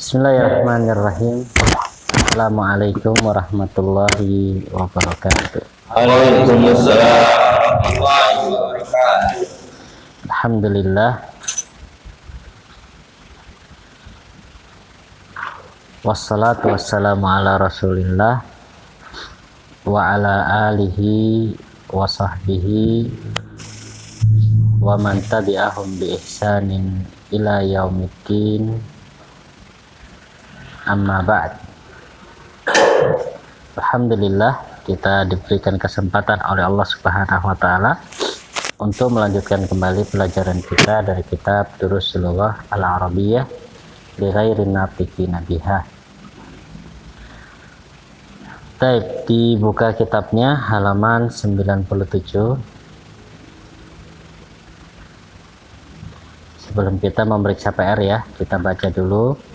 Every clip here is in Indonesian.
Bismillahirrahmanirrahim. Assalamualaikum warahmatullahi wabarakatuh. Waalaikumsalam warahmatullahi wabarakatuh. Alhamdulillah. Wassalatu wassalamu ala Rasulillah wa ala alihi wa sahbihi wa man tabi'ahum bi ihsanin ila yaumiddin. Amma ba'd. Alhamdulillah, kita diberikan kesempatan oleh Allah Subhanahu wa taala untuk melanjutkan kembali pelajaran kita dari kitab Durusul Lughah Al-Arabiyyah li ghairin natiqina biha. Baik, dibuka kitabnya halaman 97. Sebelum kita memeriksa PR ya, kita baca dulu.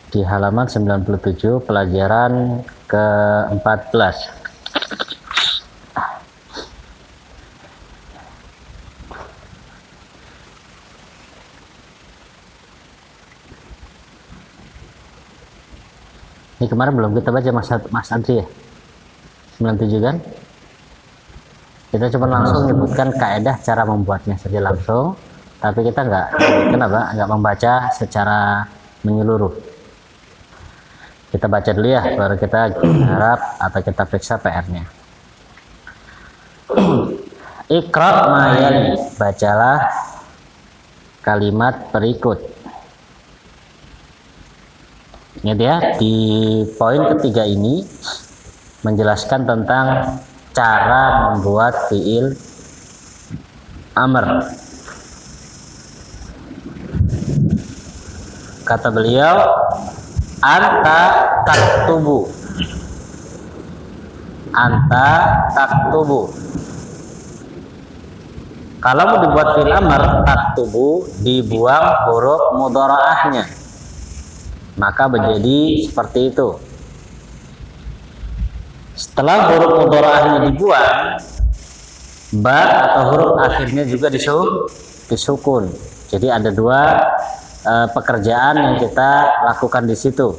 Di halaman 97 pelajaran ke-14. Ini kemarin belum kita baca Mas Andri ya? 97 kan? Kita cuma langsung menyebutkan kaidah cara membuatnya saja langsung, tapi kita nggak membaca secara menyeluruh. Kita baca dulu ya, baru kita harap atau kita periksa PR-nya. Iqra ma yali, bacalah kalimat berikut. Ingat ya, di poin ketiga ini menjelaskan tentang cara membuat fiil amr. Kata beliau, anta taktubu. Anta taktubu. Kalau mau dibuat fi'il amr, taktubu, dibuang huruf mudharaahnya, maka menjadi seperti itu. Setelah huruf mudharaahnya dibuang, ba atau huruf akhirnya juga disukun. Jadi ada dua pekerjaan yang kita lakukan di situ,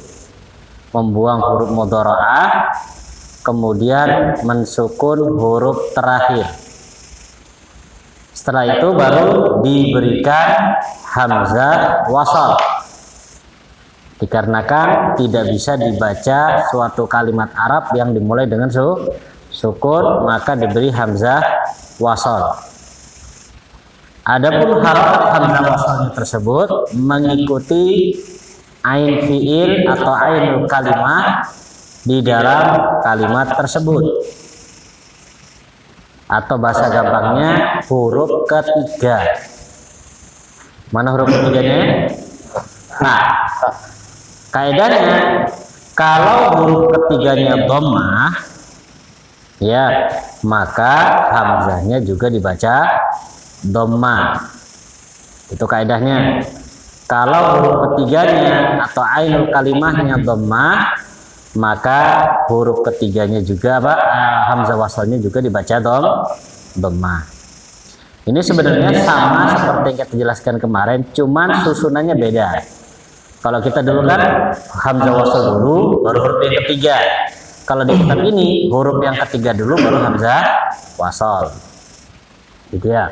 membuang huruf mudharaah, kemudian mensukun huruf terakhir. Setelah itu baru diberikan hamzah wasal, dikarenakan tidak bisa dibaca suatu kalimat Arab yang dimulai dengan sukun, maka diberi hamzah wasal. Adapun harokat hamzah wasalnya tersebut mengikuti ain fiil atau ainul kalimah di dalam kalimat tersebut, atau bahasa gampangnya huruf ketiga. Mana huruf ketiganya? Nah, kaidahnya kalau huruf ketiganya dhammah ya, maka hamzahnya juga dibaca dhammah. Itu kaidahnya. Kalau huruf ketiganya atau ainul kalimahnya dhammah, maka huruf ketiganya juga hamzah wasalnya juga dibaca dhammah. Ini sebenarnya sama seperti yang kita jelaskan kemarin, cuman susunannya beda. Kalau kita dulu kan hamzah wasal dulu, baru huruf yang ketiga. Kalau di kitab ini huruf yang ketiga dulu, baru hamzah wasal. Gitu ya.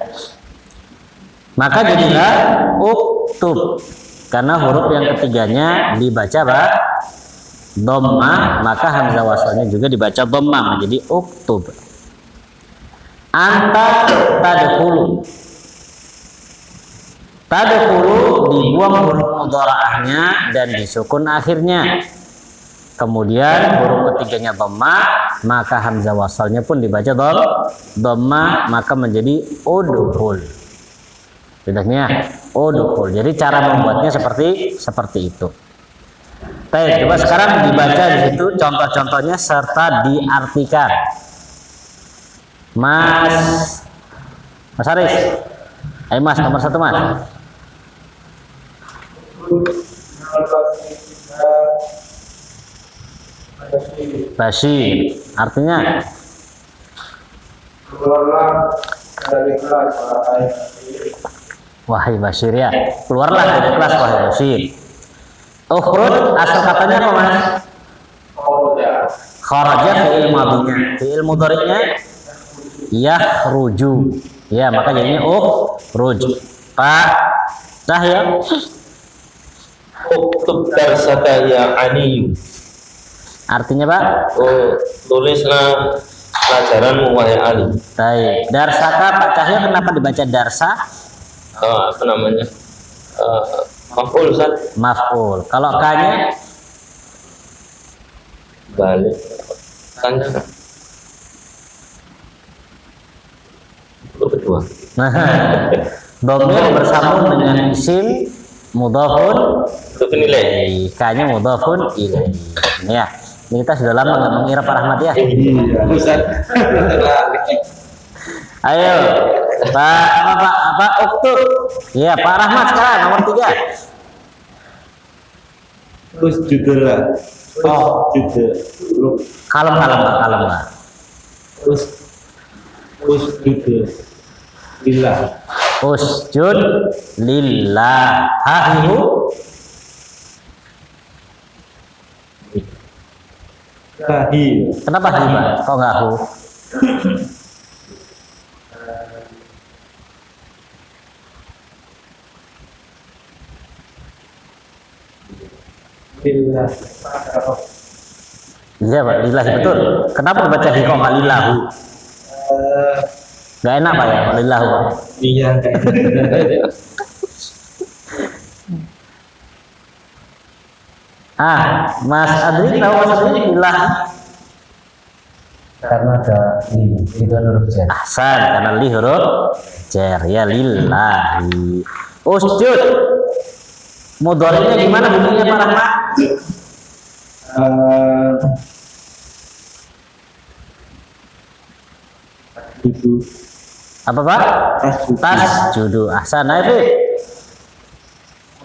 Maka jadilah uktub, karena huruf yang ketiganya dibaca dhammah, maka hamzah wasalnya juga dibaca dhammah, menjadi uktub. Anta tadkhulu. Tadkhulu dibuang huruf mudharaahnya dan disukun akhirnya. Kemudian huruf ketiganya dhammah, maka hamzah wasalnya pun dibaca dhammah, maka menjadi udkhul. Bedanya udkhul. Jadi cara membuatnya seperti itu. Baik, coba sekarang dibaca di situ contoh-contohnya serta diartikan. Mas Haris. Ayo Mas, nomor 1 Mas. Basyir, artinya keluarlah dari kelas wahai Bashir ya. Keluarlah dari kelas wahai Bashir. Ukhruj asal katanya apa Mas? Kharaja fi'il madhinya. Fi'il mudhari'nya yakhruju. Ya, maka jadinya ukhruj. Pak dah ya. Uktub darsaka ya Aliyu. Artinya Pak? Oh, tulislah pelajaranmu wahai Ali. Baik. Darsaka Pak Cahyo kenapa dibaca darsa? Apa namanya? Maf'ul Ustaz. Maf'ul. Kalau K-nya Balik. Tanya. Kedua. nah, dhamir bersambung dengan isim mudhafun Nilai. K-nya mudhafun ilaih. Ini ya. Ini kita sudah lama nggak mengira Pak Rahmat ya. Ustaz. Ayo, Pak Uktub. Iya, Pak Rahmat sekarang nomor 3. Terus juga lah. Juga. Kalem Pak. Terus juga. Lillah. Usjud lillah. Hahihu. Kahi. Kenapa hiba? Kok nggak hu? Lillah. Iya Pak, lillah betul. Kenapa baca hi kok nggak lillahu? Nggak enak Pak ya, kalau lillahu Pak. Iya. Mas Adri tahu Mas Adri lillah? Karena ada li itu huruf jar. Ahsan, karena li huruf jar ya lillahi. Usjud. Mudhari'nya gimana bunyinya Pak Rahmat? Apa Pak? Tasjudu. Ahsan, Naif.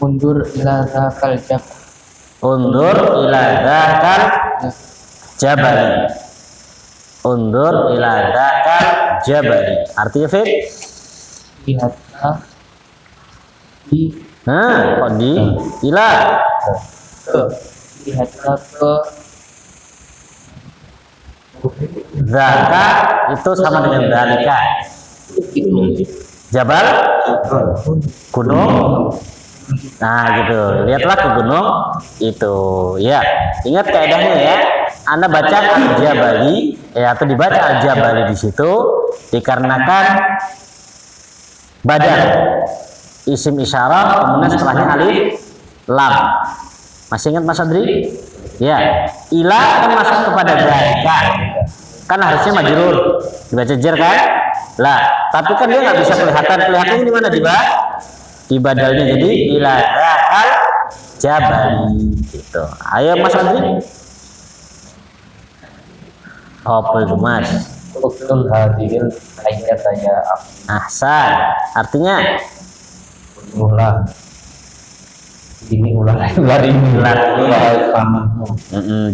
Undur ila zakal jab. Undur ila dzakal jabali. Undur ila dzakal jabali. Artinya Fit? Lihatlah di Kok di ila? lihatlah ke Zaka itu sama dengan dalika. Jabal gunung. Nah gitu, lihatlah ke gunung itu. Ya, ingat kaidahnya ya. Anda baca al-jabali ya, atau dibaca al-jabali di situ dikarenakan badal isim isyarah kemudian setelahnya alif lam. Masih ingat Mas Adri? Ya, ila kan masuk kepada dalika. Kan harusnya majrur, dibaca jar kan? Lah, tapi kan dia nggak bisa kelihatan. Kelihatannya di mana di badalnya, jadi ila zakal jabali gitu. Ayo Mas Adri. Apa itu Mas? uktul hadil ayat saya Ahsan. Artinya ulah ini ulah ini pamanmu.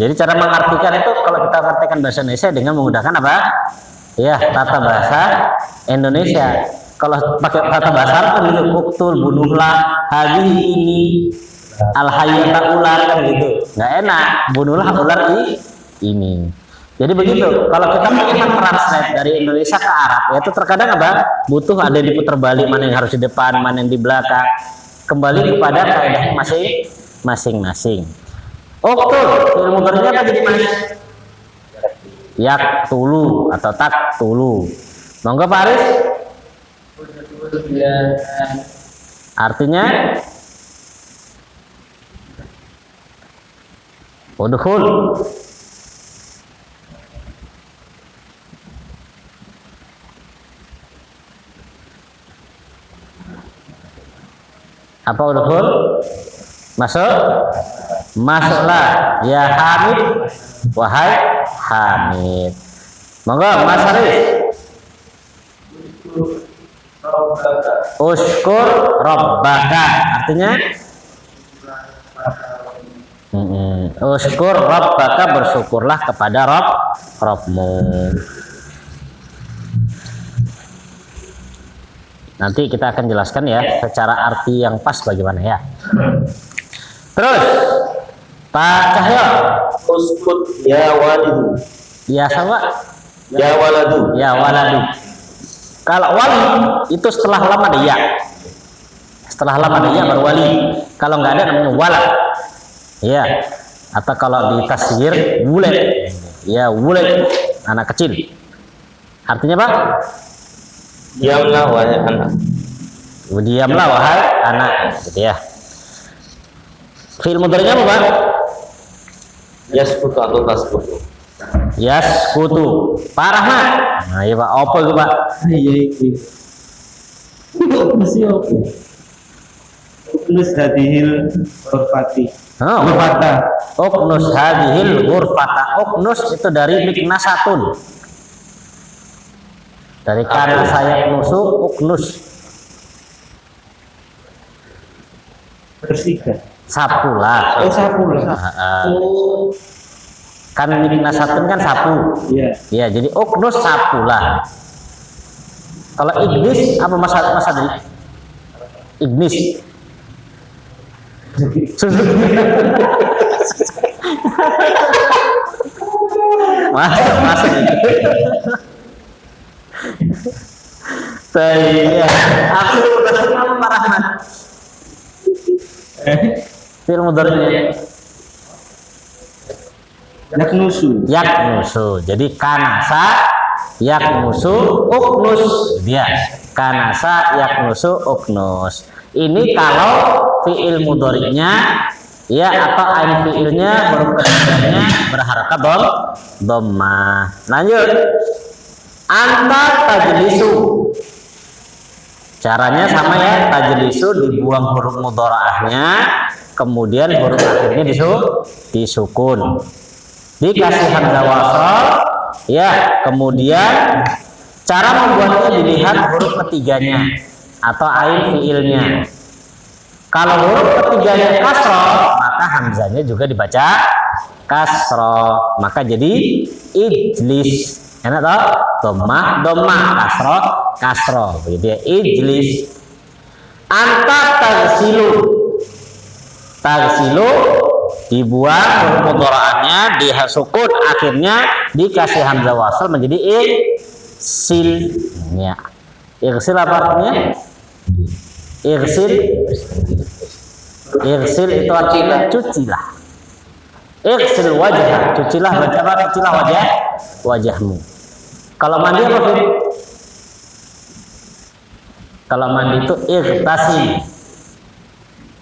Jadi cara mengartikan itu kalau kita artikan bahasa Indonesia dengan menggunakan apa? Ya, tata bahasa Indonesia. Kalau pakai tata bahasa Arab kan gitu, uktul, bunuhlah, hadhihi ini, al-hayyata ular kan gitu. Nggak enak, bunuhlah ular ini. Jadi begitu. Kalau kita ingin translate dari Indonesia ke Arab, ya itu terkadang apa? Butuh ada yang diputar balik, mana yang harus di depan, mana yang di belakang. Kembali kepada kaidahnya masing-masing. Uktul, fi'il mudhari'nya apa jadi Mas? Yak tulu atau tak tulu. Monggo Pak Aris. Artinya udkhul. Apa udkhul? Masuk? Masuklah ya Hamid, wahai Hamid. Monggo Mas Aris. Uskur rabbaka artinya uskur rabbaka, bersyukurlah kepada Rabbmu. Nanti kita akan jelaskan ya secara arti yang pas bagaimana ya. Terus Pak Cahyo. Uskut ya walidu. Ya sama. Ya waladu. Ya waladu. Kalau wali itu setelah lama ada ya. Setelah lama ada ya baru wali. Kalau nggak ada namanya walad. Ya. Atau kalau di tasghir wulad. Ya wulad, anak kecil. Artinya Pak? Diamlah wahai anak. Diamlah wahai anak, gitu ya. Fi'il mudhari'nya apa Pak? Yaskutu atau taskutu. Yaskutu. Pak Rahmat. Nah, iya Pak. Apa itu Pak? Iya itu. Mesti oke. Uknus hadihil horfati. Oh, Horfata. Uknus hadhil ghurfata. Uknus itu dari miknasatun. Dari kana saya nusuk uknus. Bersihkan. Sapu lah. Oh sapu lah. Oh Kan miknasatun kan sapu. iya. Ya, jadi uknus sapu lah. Kalau ignis apa masa tadi? Ignis. Masuk. Saya aku udah nama Pak Rahmat. Film mudhari'nya Yaknusu. yaknusu. Jadi kanasa yaknusu uknus. Dia kanasa yaknusu uknus. Ini kalau fi'il mudhari'nya ya atau ain fi'ilnya huruf ketiganya berharakat dhammah. Lanjut. Anta tajlisu. Caranya sama ya, tajlisu dibuang huruf mudhari'ahnya, kemudian huruf akhirnya disukun. Dikasih hamzah wasal, ya, kemudian cara membuatnya dilihat huruf ketiganya atau ain fiilnya. Kalau huruf ketiganya kasroh, maka hamzahnya juga dibaca kasroh, maka jadi ijlis. Enak toh? Dhammah, kasroh, begitu ya. Ijlis. Anta tagsilu dibuang huruf mudhari'annya disukun, akhirnya dikasih hamzah wasal menjadi irsil. Ya. Irsil apa artinya? Irsil itu artinya cucilah. Irsil wajah, cucilah wajahmu. Kalau mandi apa Fit? Kalau mandi itu irtasil.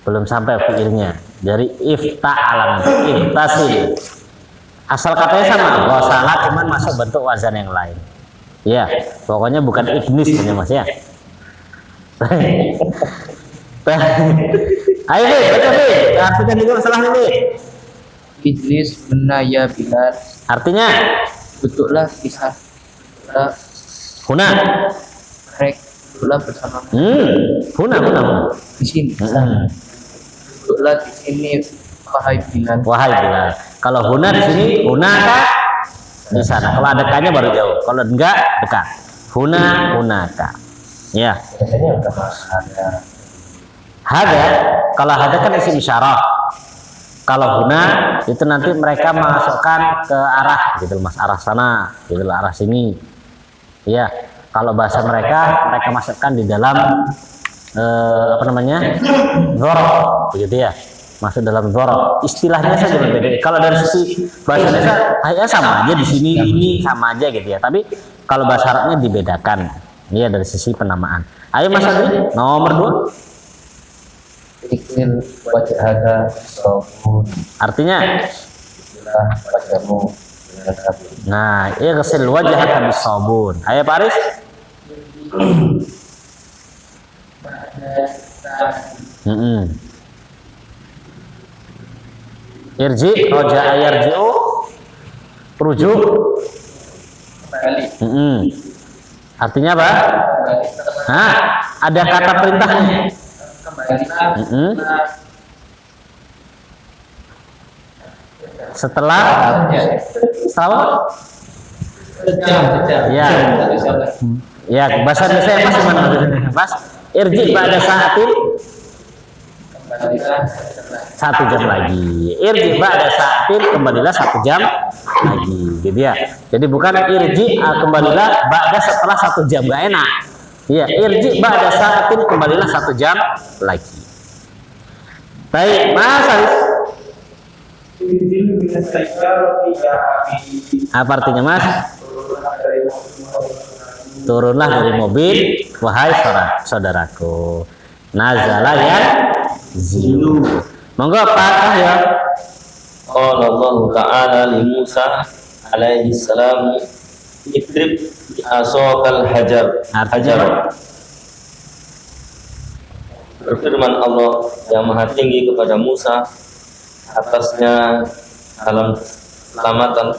Belum sampai fiilnya. Dari ifta'alam, irtasil. Asal katanya sama, ghasalah cuman masuk bentuk wazan yang lain. Ya, pokoknya bukan ignis ya Mas ya. Ayo Fit, baca Fit. Artikan dulu masalah ini. Ijlis menaya bilal. Artinya Duduklah kisah. huna. Duduklah bersama Huna. di sini. Duduklah di sini wahai bilal. Wahai Bilal. Kalau huna di sini, hunaka di sana. Kalau ada kanya baru jauh. Kalau enggak dekat. Hunaka. Ya. Biasanya udah ada. Hada, kalau hada kan isim isyarah. Kalau huna itu nanti mereka masukkan ke arah gitu Mas, arah sana, gitu arah sini. Ya. Kalau bahasa mereka masukkan di dalam apa namanya? Dzaraf, begitu ya. Masuk dalam dzaraf. Istilahnya saja berbeda. Kalau dari sisi bahasa Indonesia ya sama aja di sini ini sama aja gitu ya. Tapi kalau bahasa Arabnya dibedakan. Iya dari sisi penamaan. Ayo Mas Adri, nomor 2. Ikil wajah ada sabun. Artinya Wajahmu dengan sabun. nah, irsil wajhaka bisabun. Ayo Paris. Irji, roja ayarji'u, rujuk. Artinya apa? Nah, ada kata perintahnya. Setelah Sejam. ya Ya, bahasa Indonesia Mas gimana Mas? Irji ba'da sa'atin, kembalilah 1 jam lagi. Irji ba'da sa'atin, kembalilah 1 jam lagi, gitu ya. Jadi bukan irji kembalilah ba'da setelah 1 jam, gak enak. Iya, irji ba'da sa'atin, kembalilah 1 jam lagi. Baik, Mas Haris. Apa artinya Mas? Turunlah dari mobil, wahai saudaraku. Nazala ya zilu. Monggo apakah ya? Qala Allah Ta'ala li Musa alaihi salam idrib bi asokal hajar. Artinya Berfirman Allah yang maha tinggi kepada Musa atasnya dalam keselamatan,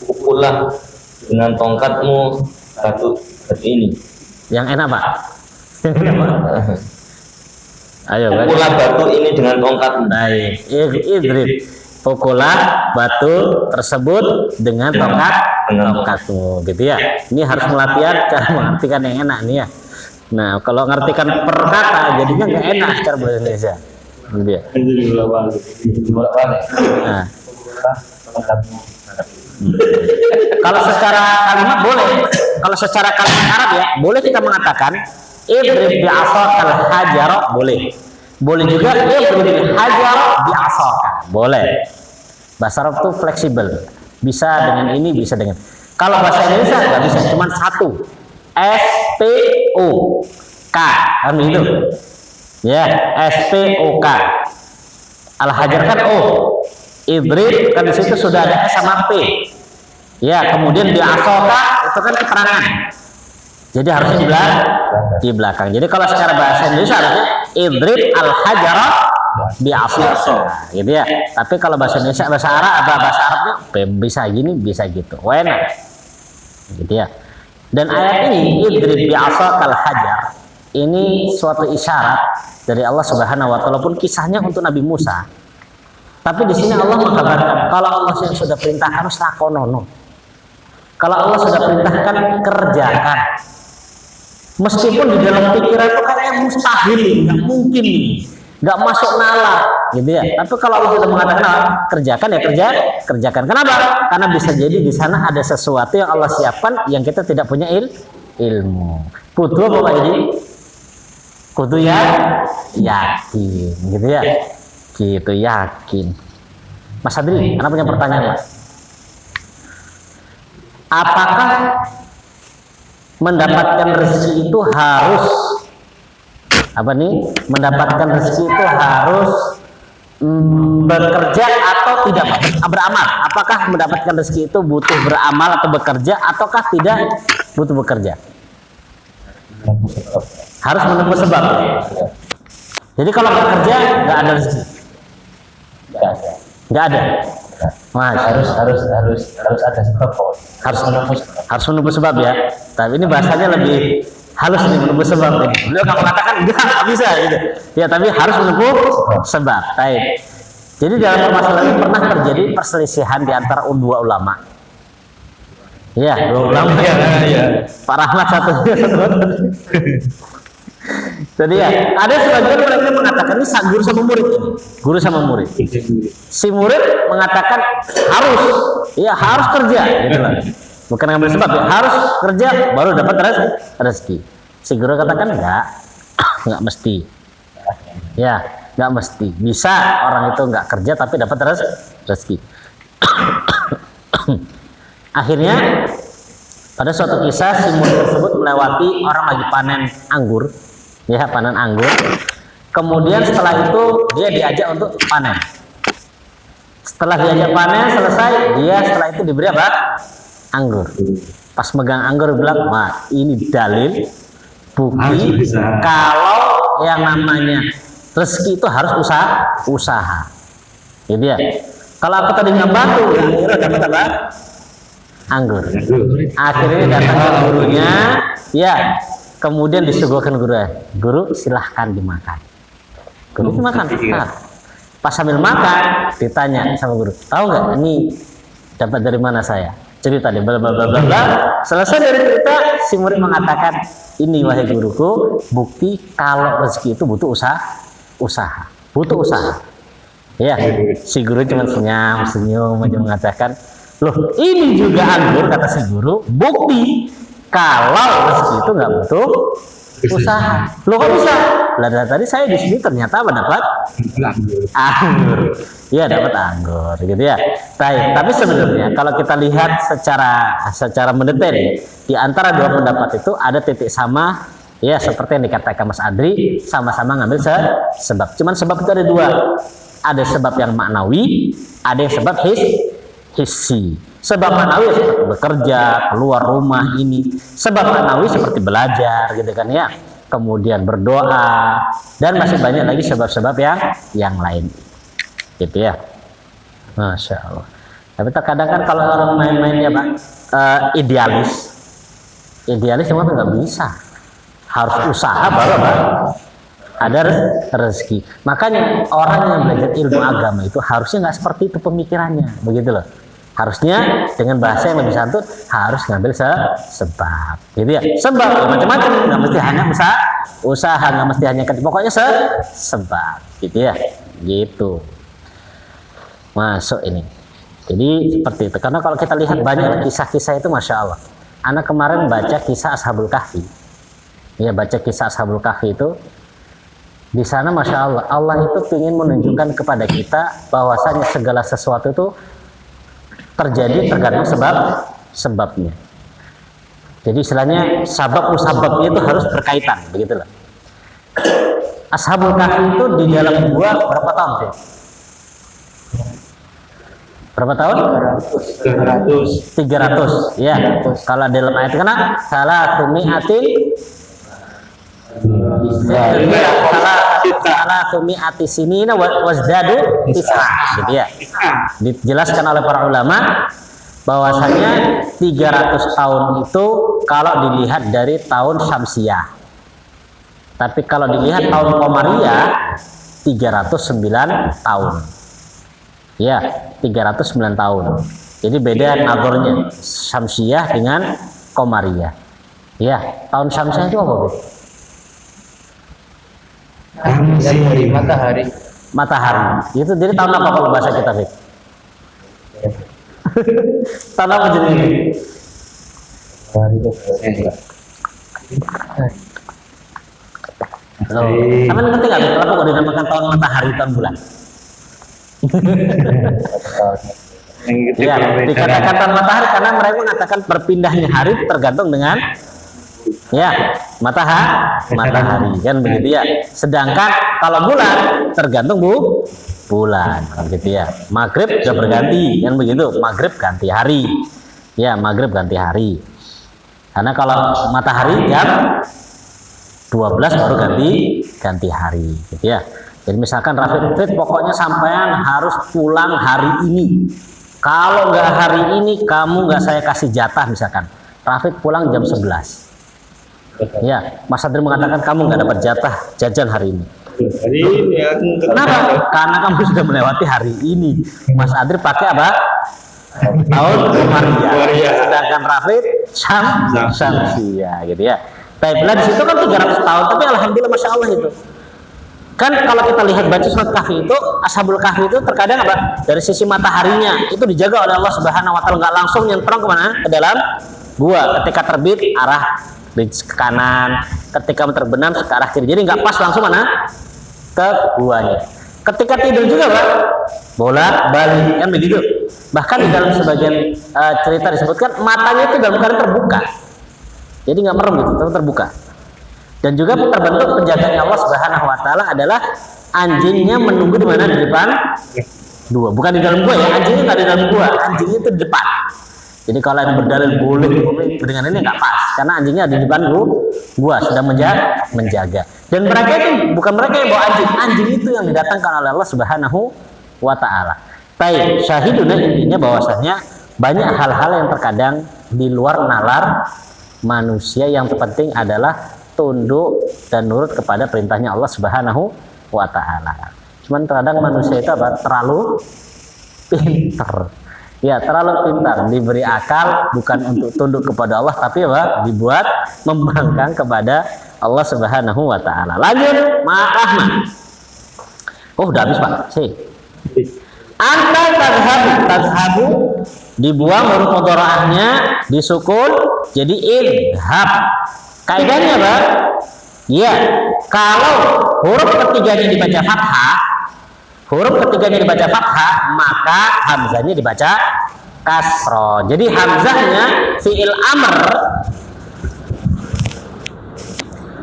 pukullah dengan tongkatmu batu ini. yang enak Pak. Ayo, Pukullah batu ini dengan tongkatmu. baik. Idrib, pukullah batu tersebut dengan tongkatmu, gitu ya. Ini harus melatihan cara mengartikan yang enak nih ya. Nah, kalau ngartikan per kata jadinya nggak enak secara bahasa Indonesia. Gitu ya. bolak-balik. Nah, Tongkatmu. kalau secara kalimat boleh, kalau secara kalimat Arab ya, boleh kita mengatakan idrib bi asakal hajar, boleh juga idrib bil hajar bi asaka, boleh. Bahasa Arab tuh fleksibel, bisa dengan ini, bisa dengan. Kalau bahasa Indonesia nggak bisa, cuma satu, SPOK, kan itu, ya, SPOK. Al hajar kan O, idrib kan di situ sudah ada S sama P. Ya, kemudian di asoka itu kan keterangan. Jadi harusnya di belakang. Jadi kalau secara bahasa Indonesia harusnya idrib al hajara bi asoka, gitu ya. Tapi kalau bahasa Indonesia, bahasa Arabnya bisa gini, bisa gitu. Enak. Gitu ya. Dan ayat ini idrib bi asokal hajar ini suatu isyarat dari Allah Subhanahu wa taala, pun kisahnya untuk Nabi Musa. Tapi di sini Allah mengkabarkan kalau Allah yang sudah perintahkan lakonono. Kalau Allah sudah perintahkan kerjakan. Meskipun di dalam pikiran itu kayaknya mustahil, nggak mungkin, nggak masuk nalar, gitu ya. Tapi kalau Allah sudah mengatakan kerjakan ya kerjakan. Kenapa? Karena bisa jadi di sana ada sesuatu yang Allah siapkan yang kita tidak punya ilmu. Kudu apa ini? Kudu ya yakin, gitu ya. Gitu yakin. Mas Adri, anak punya pertanyaan Mas. Apakah mendapatkan rezeki itu harus mendapatkan rezeki itu harus bekerja atau tidak beramal? Apakah mendapatkan rezeki itu butuh beramal atau bekerja, ataukah tidak butuh bekerja? Harus menempuh sebab. Jadi kalau bekerja nggak ada rezeki. Nggak ada. Mas, harus ada sebab kok. harus menunggu sebab ya. Tapi ini bahasanya lebih halus nih, menunggu sebab ini. Beliau nggak mengatakan nggak bisa gitu. Ya, tapi harus menunggu sebab. Baik. Jadi dalam permasalahan ini pernah terjadi perselisihan di antara dua ulama. Ya, dua ulama. Ya. Pak Rahmat satunya. Jadi ya, ada sebagian mereka mengatakan ini guru sama murid ini. Guru sama murid. Si murid mengatakan harus kerja, gitu lah. Bukan ngambil sebab ya, harus kerja baru dapat rezeki. Si guru katakan enggak mesti. Ya, enggak mesti. Bisa orang itu enggak kerja tapi dapat rezeki. Akhirnya pada suatu kisah si murid tersebut melewati orang lagi panen anggur. Ya, panen anggur. Kemudian setelah itu dia diajak untuk panen. Setelah diajak panen selesai, dia setelah itu diberi apa? Anggur. Pas megang anggur bilang, "Wah, ini dalil bukti kalau yang namanya rezeki itu harus usaha." Gitu ya. Kalau aku tadi nggak bantu, akhirnya dapat apa? Anggur. Akhirnya datang ke gurunya, ya. Kemudian disuguhkan guru silahkan dimakan. Guru dimakan. Nah, pas sambil makan ditanya sama guru, tahu nggak ini dapat dari mana saya? Cerita dia bla bla bla bla bla. Selesai dari cerita, si murid mengatakan, ini wahai guruku, bukti kalau rezeki itu butuh usaha. Butuh usaha. Ya, si guru cuma senyum aja mengatakan, loh ini juga anggur, kata si guru, bukti kalau rezeki itu nggak butuh usaha. Loh kok bisa? Lah dari tadi saya di sini ternyata mendapat anggur. Iya dapat anggur, gitu ya. Tapi sebenarnya kalau kita lihat secara mendetail, di antara dua pendapat itu ada titik sama. Ya seperti yang dikatakan Mas Adri, sama-sama ngambil sebab. Cuman sebab itu ada dua. Ada sebab yang maknawi, ada yang sebab hissi. Sebab maknawi seperti bekerja, keluar rumah ini. Sebab maknawi seperti belajar, gitu kan ya. Kemudian berdoa dan masih banyak lagi sebab-sebab yang lain. Gitu ya. Masya Allah. Tapi terkadang kan kalau orang main-mainnya Pak, idealis semua nggak bisa. Harus usaha baru Pak ada rezeki. Makanya orang yang belajar ilmu agama itu harusnya nggak seperti itu pemikirannya, begitu loh. Harusnya dengan bahasa yang lebih santun, harus ngambil sebab, gitu ya. Sebab macam-macam, nggak mesti hanya usaha, nggak mesti hanya pokoknya sebab, gitu ya. Gitu. Masuk ini. Jadi seperti itu. Karena kalau kita lihat banyak kisah-kisah itu, masya Allah. Anak kemarin baca kisah Ashabul Kahfi. Ya baca kisah Ashabul Kahfi itu. Di sana masya Allah, Allah itu ingin menunjukkan kepada kita bahwasanya segala sesuatu itu terjadi tergantung sebabnya. Jadi istilahnya sabab musababnya itu harus berkaitan, begitulah. Ashabul Kahfi itu di dalam gua berapa tahun sih? Berapa tahun? 300. Ya. Kalau dalam ayat kena salah tumi'ati sinina wasdadu tis'ah, gitu ya. Dijelaskan oleh para ulama bahwasanya 300 tahun itu kalau dilihat dari tahun Syamsiah. Tapi kalau dilihat tahun Qamariyah 309 tahun. Ya, 309 tahun. Jadi beda nazarnya Syamsiah dengan Qamariyah. Ya, tahun Syamsiah itu apa, Bu? Matahari. Itu jadi tahun apa kalau bahasa kita, Fit? Tahun apa jadi ini? Kamu ngerti nggak? Kenapa kok dinamakan tahun matahari, tahun bulan? Ya, dikatakan tahun matahari karena mereka mengatakan berpindahnya hari tergantung dengan matahari kan begitu ya. Sedangkan kalau bulan tergantung bulan kan gitu ya. Maghrib sudah berganti kan begitu. Maghrib ganti hari. Ya, maghrib ganti hari. Karena kalau matahari jam 12 baru ganti hari gitu ya. Jadi misalkan Rafiq, pokoknya sampean harus pulang hari ini. Kalau nggak hari ini kamu nggak saya kasih jatah misalkan. Rafiq pulang jam 11. Ya, Mas Adri mengatakan kamu nggak dapat jatah jajan hari ini. Kenapa? Karena kamu sudah melewati hari ini. Mas Adri pakai apa? Tahun Qamariyah. Sedangkan Rafiq Syamsiyah gitu ya. Baiklah di situ kan 300 tahun, tapi alhamdulillah masya Allah itu. Kan kalau kita lihat baca surat Kahfi itu, Ashabul Kahfi itu terkadang apa? Dari sisi mataharinya itu dijaga oleh Allah Subhanahu wa taala, nggak langsung nyemprong kemana? Ke dalam gua. Ketika terbit arah ke kanan, ketika terbenam ke arah kiri. Jadi nggak pas langsung mana? Ke guanya. Ketika tidur juga Pak, bolak-balik kan begitu. Bahkan di dalam sebagian cerita disebutkan matanya itu dalam keadaan terbuka. Jadi nggak merem gitu, terbuka. Dan juga terbentuk penjaganya Allah Subhanahu wa taala adalah anjingnya menunggu di mana? Di depan dua. Bukan di dalam gua ya, anjingnya nggak di dalam gua, anjingnya itu di depan. Jadi kalau yang berdalil boleh dengan ini nggak pas, karena anjingnya ada di depan gua sedang menjaga. Dan mereka itu bukan mereka yang bawa anjing, anjing itu yang didatangkan oleh Allah Subhanahu wa taala. Baik, syahiduna intinya bahwasanya banyak hal-hal yang terkadang di luar nalar manusia, yang terpenting adalah tunduk dan nurut kepada perintahnya Allah Subhanahu wa taala. Cuman terkadang manusia itu apa? Terlalu pinter. Ya, terlalu pintar, diberi akal bukan untuk tunduk kepada Allah, tapi apa? Dibuat membangkang kepada Allah Subhanahu wa taala. Lanjut, Ahmad. Oh, udah habis, Pak. Si. Anta tazhabu dibuang huruf mudharaahnya, disukun jadi idhab. Kaidahnya apa? Ya, kalau huruf ketiganya dibaca fathah, maka hamzahnya dibaca kasroh. Jadi hamzahnya fi'il amr,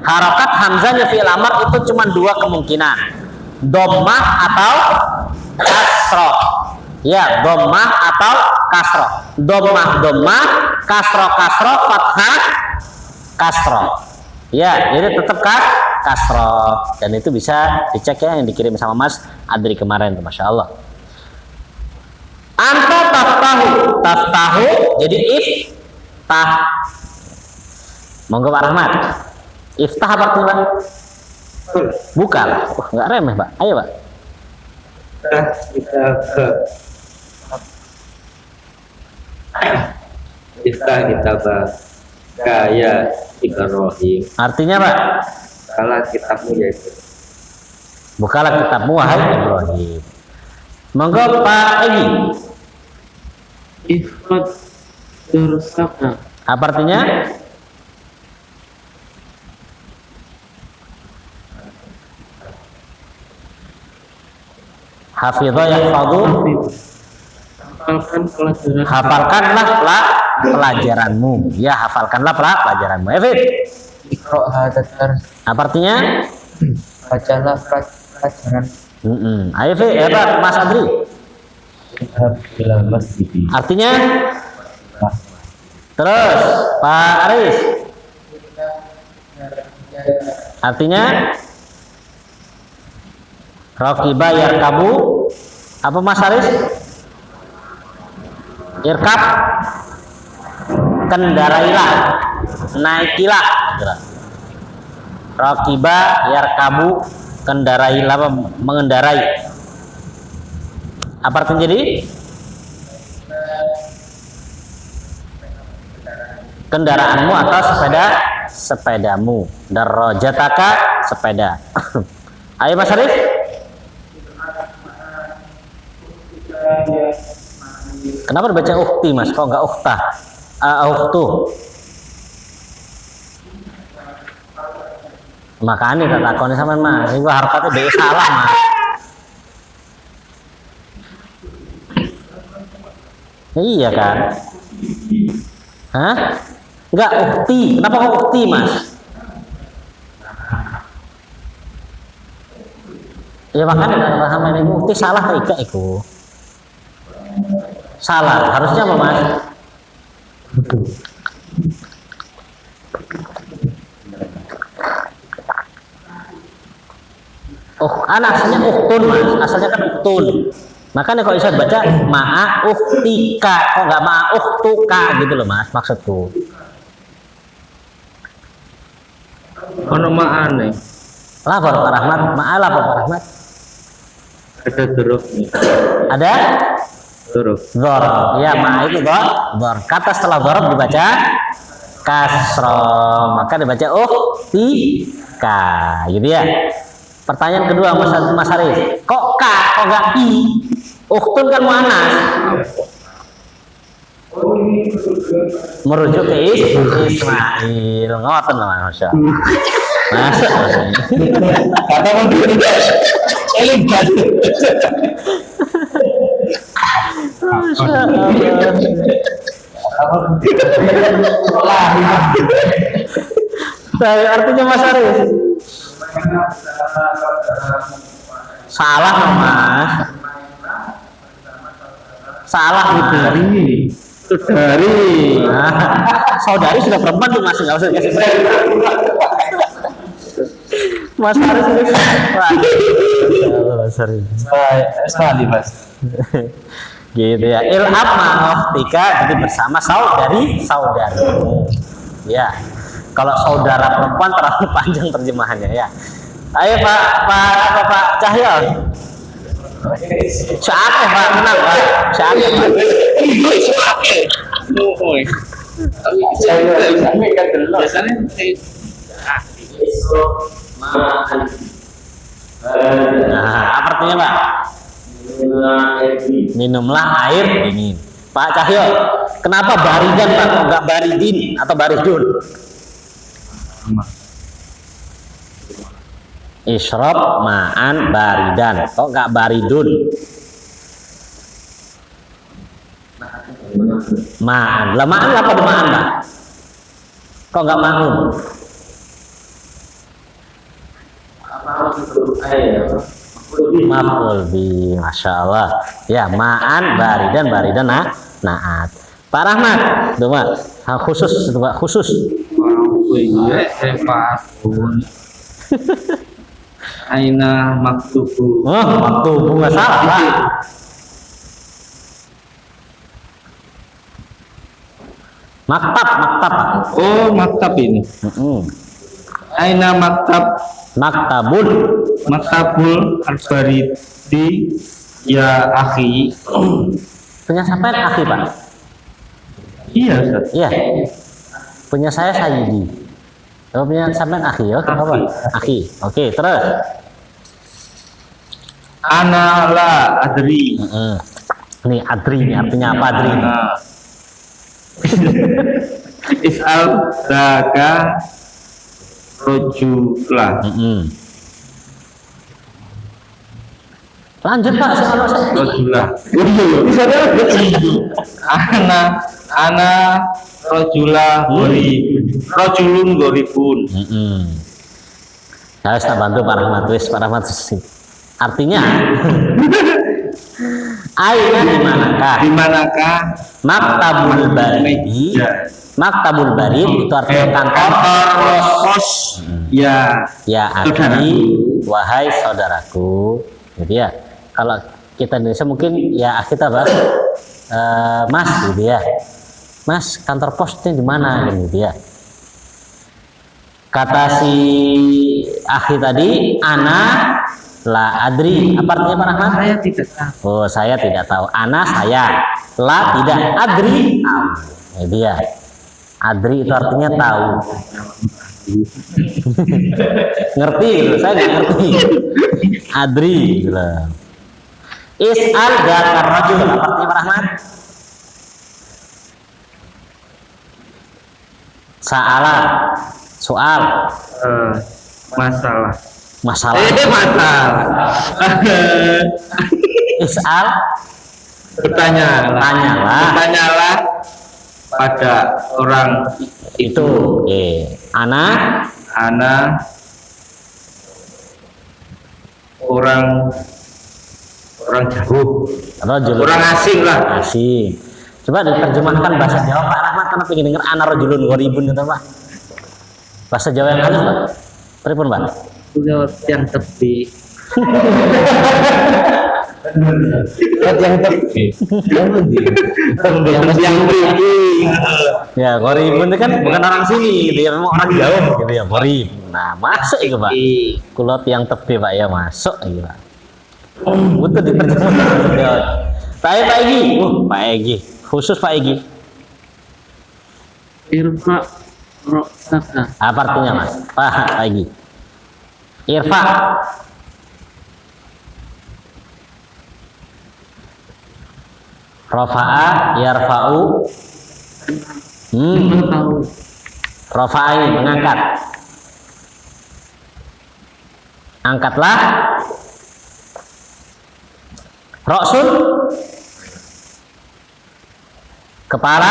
harokat hamzahnya fi'il amr itu cuma dua kemungkinan, dhammah atau kasroh. Ya, dhammah atau kasroh. Dhammah, kasroh, fathah, kasroh. Ya, jadi tetap kasroh, dan itu bisa dicek ya yang dikirim sama Mas Adri kemarin, Masya Allah. Anta taftahu jadi iftah. Monggo Pak Rahmat. Iftah apa artinya? Buka. Nggak remeh Pak. Ayo Pak. Iftah kitab kaya Ibrahim. Artinya Pak? Bukalah kitabmu yaitu. Bukalah kitabmu wahai Ibrahim. Monggo Pak Egi. Ifrat tersabna. Apa artinya? Hafidhah yahfadhu. Hafalkanlah pelajaranmu. Ya, hafalkanlah pelajaranmu. Evit. Iqra hadzal. Apa artinya? Bacalah pelajaran. Ayo Fi, Pak Mas Adri. Idhab ila masjid. Artinya? Terus Pak Aris. Artinya? Raqiba yarkabu. Apa Mas Aris? Irkab, kendarailah, naikilah. Raqiba yarkabu, kendarailah, mengendarai. Apa artinya jadi? Kendaraanmu atau sepedamu. Darajataka, sepeda. Ayo Mas Arif. Kenapa dibaca ukti Mas? Kok nggak uktah? Uktu. Makanya tak takoni sama Mas. Ini harokatnya dia salah Mas. Iya kan? Hah? Enggak ukti. Kenapa kok ukti Mas? Ya makanya tak sama ini ukti salah kayak itu. Salah, harusnya apa Mas? Asalnya uktun Mas, asalnya kan uktun. Makanya kalau bisa baca ma'a uktika, kok nggak ma'a uktuka gitu loh Mas, maksudku. Ono ma'ane. Lapor Pak Rahmat, ma'a lapor Pak Rahmat. Ada hurufnya. Ada? Huruf. Dhorob, ya ma itu dhorob. Kata setelah dhorob dibaca kasroh, maka dibaca uktika, gitu ya. Pertanyaan kedua Mas Arif, kok nggak i? Uktun kan muannas. Merujuk ke Ismail, ngoten lah Masya Allah. Masya Allah. Kata elegan. Artinya Mas Arif salah Mas, salah Saudari. Saudari sudah perempuan tuh Mas, nggak usah dikasih saya. Mas Arif itu sorry. Sekali Mas. Gitu ya. Ilham ma'uhtika, jadi bersama saudarimu. Ya. Kalau saudara perempuan terlalu panjang terjemahannya ya. Ayo Pak Cahyo. Saatnya Pak, menang Pak. Saatnya Pak. Biasanya Isra ma'an Nah, apa artinya Pak? Minumlah air dingin. Pak Cahyo, kenapa baridan Pak? Kok nggak baridin atau baridun? Isrob ma'an baridan. Kok nggak baridun? Ma'an. Lah ma'an apa tuh ma'an Pak? Kok nggak ma'un? Maf'ul bi, masya Allah. Ya, ma'an baridan baridan naat. Pak Rahmat, tuh Pak, khusus itu Pak, khusus. Sepatun Aina maktubu. Oh, waktu bunga salah Pak. Maktab, maktab. Oh, maktab ini. Aina maktab Maktabul. maktabul al-baridi ya akhi. Punya siapa yang akhi Pak? Iya, Ustaz. Iya. Punya saya Sayyidi. Kalau punya sampean akhi, ya, apa? Akhi. Oke, terus. Ana la adri. Ini adri, ini artinya apa adri? Nah. Is'al daka rojulah. Lanjut Pak, soal saya. Rojulah. Ana rojulah rojulun goribun. Saya harus tak bantu Pak Rahmat, Pak Rahmat. Artinya, aina di manakah? Di manakah Maktabul baridi. Maktabul barid itu artinya kantor pos ya ya akhi, wahai saudaraku. Gitu ya. Kalau kita Indonesia mungkin ya kita Pak, Mas gitu ya. Mas, kantor posnya di mana gitu ya. Kata si akhi tadi, ana la adri. Apa artinya Pak Rahmat? saya tidak tahu. Oh, saya tidak tahu. Ana saya, la tidak, adri. Ini dia. Adri itu artinya tahu. Ngerti gitu, saya nggak ngerti. Adri gitu loh. Is'al dzakar rajul, apa artinya Pak Rahmat? Sa'ala, soal, Masalah. masalah. Masalah. Is'al, Bertanyalah. Bertanyalah pada orang itu. Ana, orang jauh, rajul. orang asing lah. Asing. Coba diterjemahkan bahasa Jawa Pak Rahmat, karena pengen denger ana rajulun gharibun gitu Pak. Bahasa Jawa yang halus Pak. Pripun Pak? Yang tepi. Yang tepi. Yang beri. Ya, gharibun itu kan bukan orang sini gitu ya, memang orang jauh gitu ya, gharib. Nah, masuk itu Pak. Kulot yang tepi Pak ya, masuk gitu Pak. Butuh diterjemahkan. Pak Egi, Pak Egi, khusus Pak Egi. Irfa roksaka. Apa artinya Mas? Pak Egi. Irfa. Rafa'a yarfa'u. Rafa'a ini mengangkat. Angkatlah. Roksun. Kepala.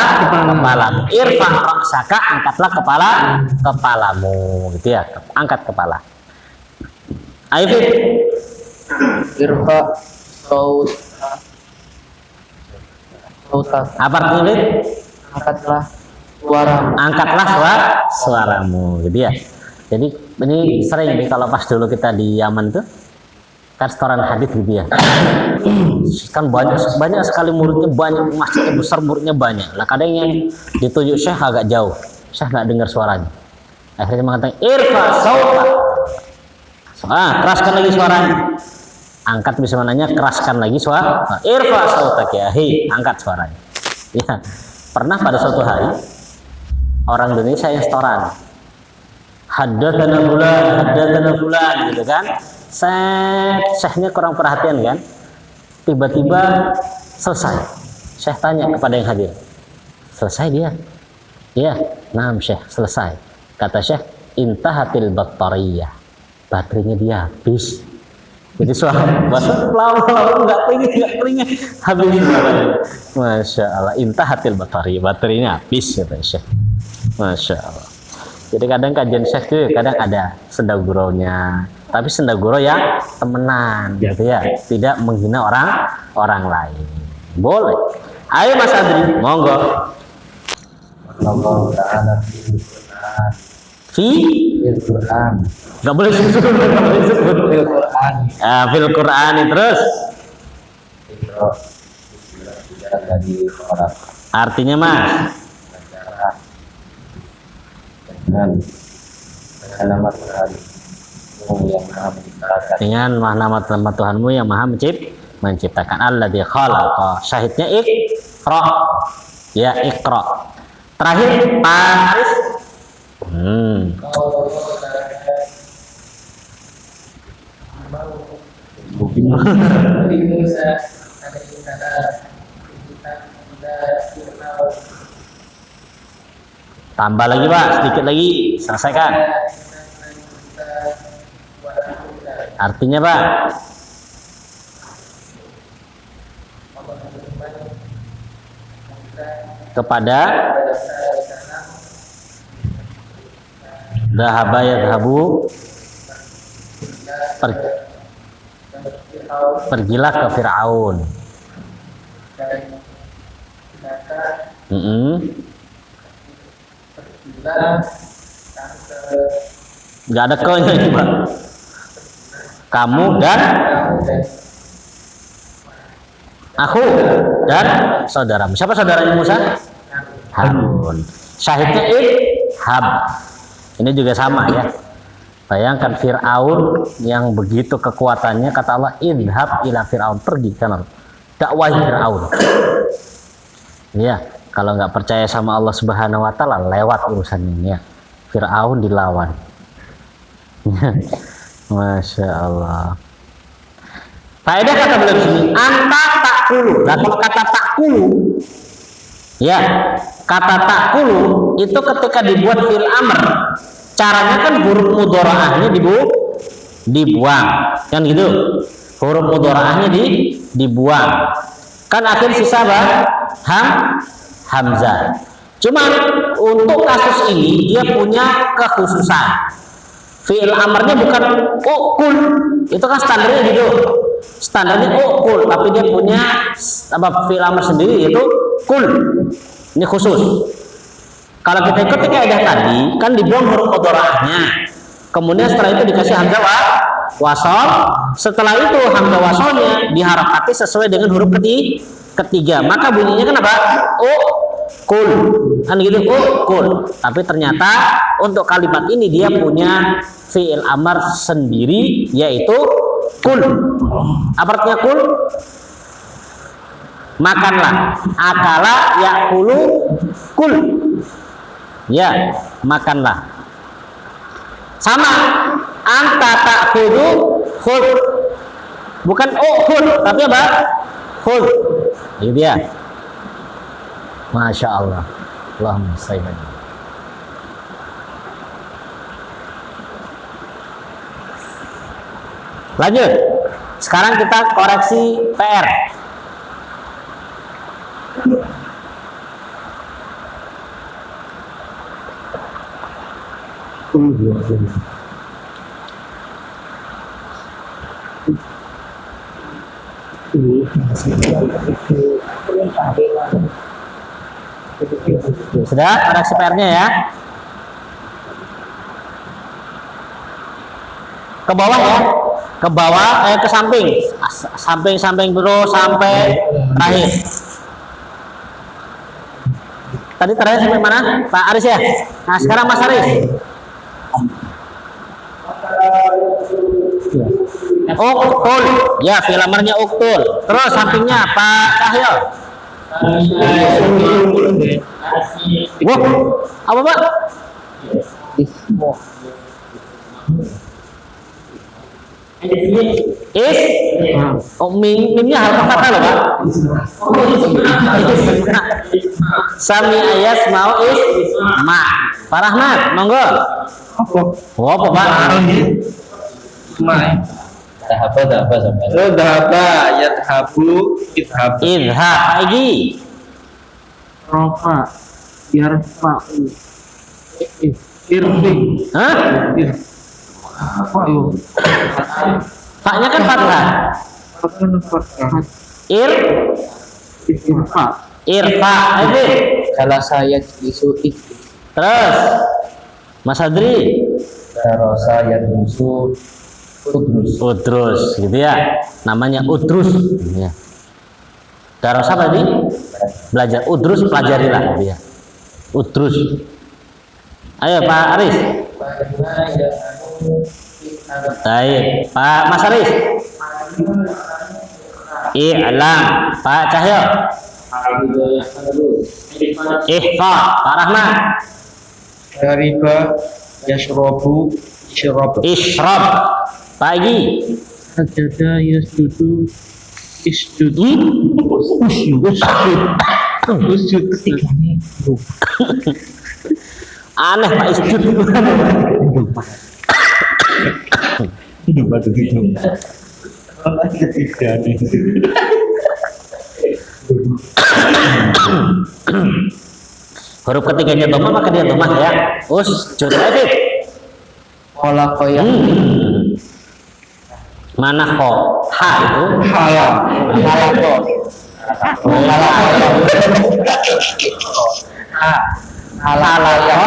Irfa roksaka, angkatlah kepalamu, gitu ya. Angkat kepala. Ayo Fit. Irfa sautak. Apa artinya Fit? Angkatlah suara. Angkatlah suaramu, gitu ya. Jadi ini sering nih kalau pas dulu kita di Yaman tuh, kan restoran hadis gitu ya. Kan banyak sekali muridnya, banyak masjidnya besar, muridnya banyak. Lah kadang yang ditunjuk Syekh agak jauh, Syekh nggak dengar suaranya. Akhirnya mengatakan irfa sautak. Keraskan lagi suaranya. Angkat bisa mananya, keraskan lagi suara. Irfa sautak ya, hei, angkat suaranya. Ya, pernah pada suatu hari orang Indonesia yang setoran, haddatsana fulan gitu kan. Syekhnya kurang perhatian kan. Tiba-tiba selesai. Syekh tanya kepada yang hadir. Selesai dia? Ya, naam Syekh, selesai. Kata Syekh, intahatil battariyah. Baterainya dia habis. Jadi suara pelan-pelan nggak keringet habis. Masya Allah, intahatil baterainya habis kata Syekh. Masya Allah. Jadi kadang kajian Syekh itu kadang ada sendaguronya, tapi sendaguro yang temenan gitu ya, tidak menghina orang lain. Boleh. Ayo Mas Adri, monggo. Allah Ta'ala Fi Al-Quran. nggak boleh sebut. Al-Quran. Fil Quran terus. Dari orang Artinya Mas, dengan nama Tuhan yang maha menciptakan. dengan nama Tuhanmu yang maha menciptakan. Alladzi khalaqa. Syahidnya Iqra. Ya, Iqra. Terakhir Paris. Tambah lagi Pak, sedikit lagi, selesaikan. Artinya Pak, kepada dhahaba yadhabu, pergilah ke Fir'aun. Nggak ada ke-nya itu Pak. Kamu dan aku dan saudaramu. Siapa saudaranya Musa? Harun. Syahidnya Idhab. Ini juga sama ya. Bayangkan Fir'aun yang begitu kekuatannya, kata Allah, idhab ila Fir'aun, pergi kan, dakwahi Fir'aun. Ya, kalau nggak percaya sama Allah Subhanahu Wa Taala, lewat urusan ini ya. Fir'aun dilawan. Masya Allah. Faedah kata beliau di sini, anta takulu. Nah, kalau kata takulu, ya, kata takulu itu ketika dibuat fil amr, caranya kan huruf mudharaahnya dibuang, kan gitu. Huruf mudharaahnya dibuang. Kan akhir sisa apa? Hamzah. Cuma untuk kasus ini dia punya kekhususan. Fi'il amarnya bukan ukul, itu kan standarnya gitu. Standarnya ukul, tapi dia punya apa fi'il amar sendiri yaitu kul. Ini khusus. Kalau kita ikuti kaidah tadi, kan dibuang huruf mudharaahnya. Kemudian setelah itu dikasih hamzah wasal. Setelah itu hamzah wasalnya diharokati sesuai dengan huruf ketiga. Maka bunyinya kan apa? Kul. Kan gitu, kul. Tapi ternyata untuk kalimat ini dia punya fi'il amar sendiri yaitu kul. Apa artinya kul? Makanlah. Akala yakulu kul. Ya, makanlah. Sama. Anta ta'khudhu khudh. Bukan khudh, tapi apa? Khudh. Itu dia. Masya Allah. Allahumma shalli. Lanjut. Sekarang kita koreksi PR. Sudah koreksi PR-nya ya. Ke bawah ya. Ke bawah, ke samping. Samping terus sampai terakhir. Tadi terakhir sampai mana? Pak Aris ya? Nah sekarang Mas Aris. Uktul. Ya, filamernya uktul. Terus sampingnya Pak Cahyo. Wah, apa Pak? Is? Oh, mimnya harus kata loh Pak. Sami ayas mau is ma. Pak Rahmat, monggo. Oh, apa Pak? Dahaba sampai. Oh, dahaba, yadhabu, idhabu. Idhab lagi. Rofa, yarfa'u. Irfi. Hah? Apa yuk? Paknya kan fathah. Ir, Irfa. irfa, ayo. Salah saya isu itu. Terus, Mas Adri, Darosa yadusu udrus. Udrus, gitu ya. Namanya Udrus. Ya. Daros apa tadi? Belajar. Udrus, pelajarilah. Gitu ya. Udrus. Ayo Pak Aris. Baik, Pak Mas Aris. I'lam, Pak Cahyo. Ihfa, Pak Rahman. Syariba, yashrobu, isyrab. Isyrab, Pak Igi. Sajada, yasjudu, isjud. Usjud. Aneh Pak Isjud. Huruf ketiganya doma maka dia doma ya. Usjud aja. Kola koyak. Mana kok? Ha itu. Halal. Halal. Halal ya.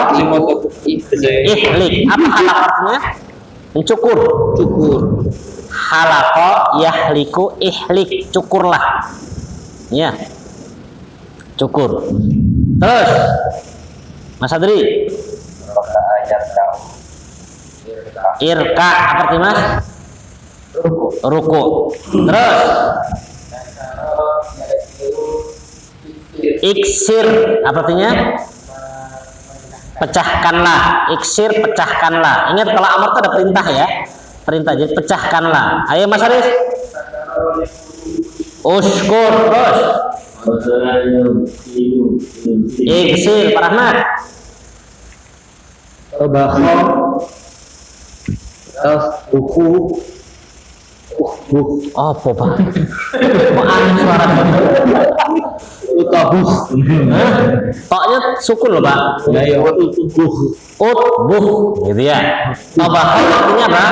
Ihlik. Apa halak artinya? Mencukur. Cukur. Halako yahliku ihlik. Cukurlah. Ya. Cukur. Terus Mas Adri. Maka ayat kau. Irka apa arti Mas? Ruku. Terus iksir apa artinya? Pecahkanlah. Iksir, pecahkanlah. Ingat kalau amar itu ada perintah ya. Perintah, jadi pecahkanlah. Ayo Mas Aris. Uskur. Terus iksir, Pak Rahmat. Tabakhor. Buku. Oh, apa Pak? Kok aneh suaranya? Utabuh. Toknya sukun loh Pak. Ya, utubuh. Utbuh, gitu ya. Tabakh artinya apa?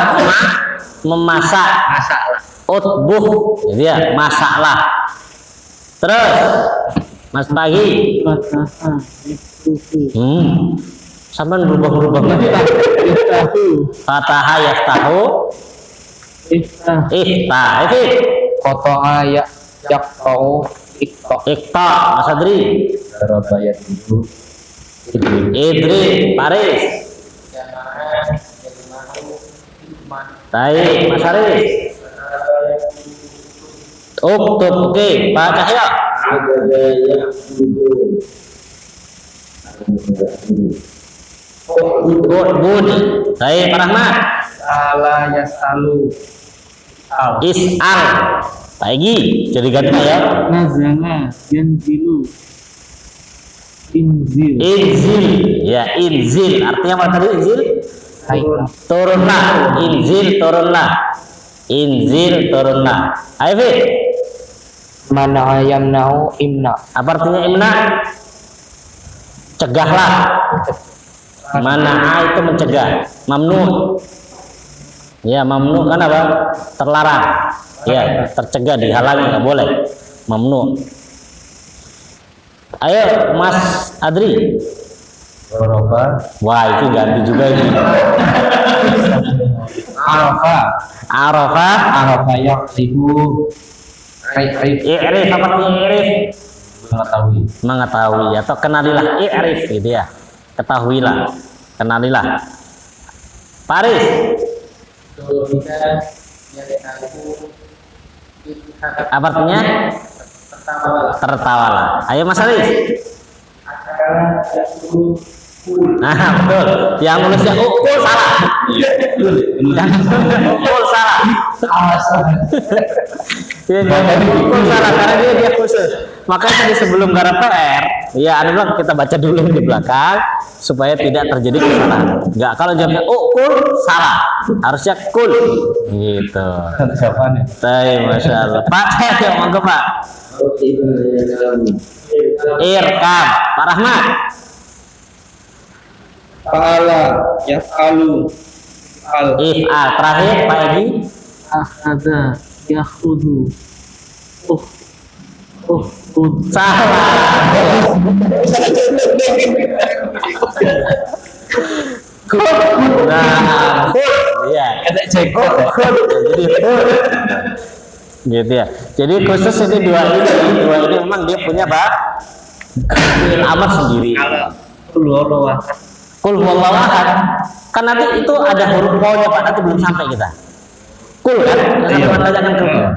Memasak. Masaklah. Utbuh, gitu ya. Masaklah. Terus, Mas Pagi. Sampai berubah-ubah. Fataha yaftahu. Iftah. Itu. Kotoa ya yaktau iktok. Iqta, Mas Adri. Daraba yadusu Idri, Paris. Baik, Mas Aris. Uktub, oke, Pak Cahyo. Bud, baik, Pak Rahmat. Salah yasalu. Is'al, Pak Egi, jadi ganti ya. Nazala yanzilu. Inzil. Inzil, ya inzil. Artinya apa tadi inzil? Turunlah. Inzil, turunlah. Inzil, turunlah. Ayo Fit. Mana yamna'u imna. Apa artinya imna? Cegahlah. Mana itu mencegah. Mamnu. Ya mamnu kan apa? Terlarang. Ya tercegah, dihalangi, nggak boleh. Mamnu. Ayo Mas Adri. Doroba Wah itu ganti juga ini. Arafah Arafah. Arafah yaktibu I'rif apa artinya i'rif? mengetahui Mengetahui atau kenalilah. I'rif gitu ya. Ketahuilah. Kenalilah. Paris. Apa artinya? Tertawalah. Ayo Mas Aris. Nah, betul. Yang nulisnya ukul salah. Yang ukul salah. Ukul salah karena dia khusus. Makanya tadi sebelum garap PR, ya ada bilang kita baca dulu di belakang supaya tidak terjadi kesalahan. Enggak, kalau jawabnya ukul salah, harusnya kul. Gitu. Jawabannya. Masya Allah. Pak, ya monggo Pak. Irkab, Pak Rahmat. Fa'ala yaf'alu al If'al terakhir Pak Edi. akhadha yakhudhu Salah. Nah, iya. Ada jenggot. Jadi gitu ya. Jadi khusus ini dua ini memang dia punya Pak fi'il amr sendiri. Kul huwallahu ahad. Kan nanti itu ada huruf wawnya Pak, nanti belum sampai kita. Kul kan?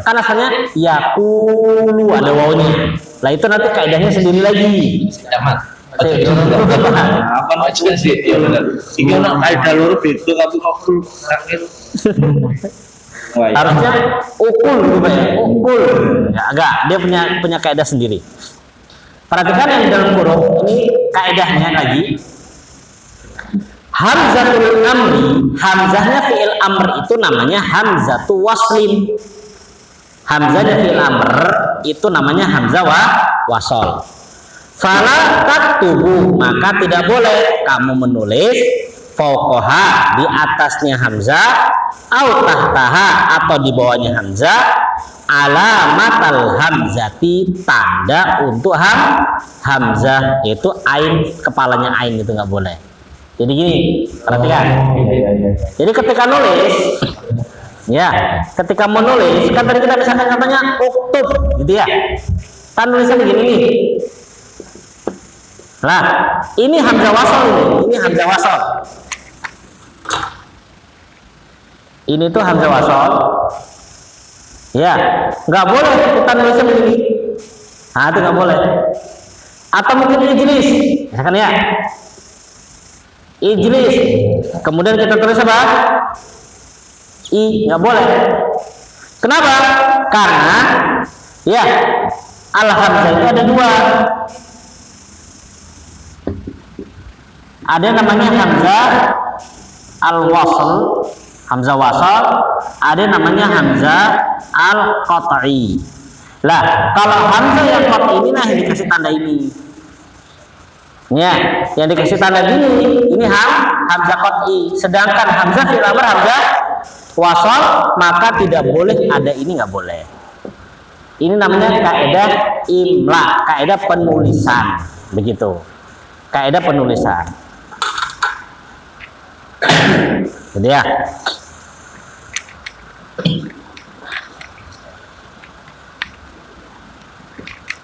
Kan asalnya yaqulu ada wawnya. Lah itu nanti kaidahnya sendiri lagi. Aman. apa aja sih ya benar Ini nak kaidah lurus itu tapi kok sakit. Harusnya ukul gitu ya. Ukul. Ya, agak dia punya kaidah sendiri. Perhatikan yang di dalam huruf ini kaidahnya lagi. Hamzatul amri, hamzahnya fi'il amr itu namanya hamzatu waslin. Hamzahnya fi'il amr itu namanya hamzah wasol. Fala taktubu, maka tidak boleh kamu menulis fauqaha di atasnya hamzah, au tahtaha atau di bawahnya hamzah, alamatal hamzati tanda untuk hamzah yaitu ain, kepalanya ain itu nggak boleh. Jadi gini, perhatikan. Jadi ketika nulis, ya, ketika mau nulis, kan tadi kita misalkan katanya uktub, gitu ya. Kan nulisnya begini nih. Nah, ini hamzah wasal ini hamzah wasal. Ini tuh hamzah wasal. Ya, nggak boleh kita nulisnya begini. Nah, itu nggak boleh. Atau mungkin ini jenis, misalkan ya. Ijlis, kemudian kita tulis apa? I, nggak boleh. Kenapa? Karena ya al hamzah itu ada dua. Ada namanya hamzah al wasl, hamzah wasal. Ada namanya hamzah al qat'i. Lah, kalau hamzah yang qat'i ini nah yang dikasih tanda ini. Ya, yang dikasih tanda gini, ini hamzah qat'i. Sedangkan hamzah fi'il amr hamzah wasal, maka tidak boleh ada ini, nggak boleh. Ini namanya kaidah imla, kaidah penulisan, begitu. Kaidah penulisan. Jadi ya.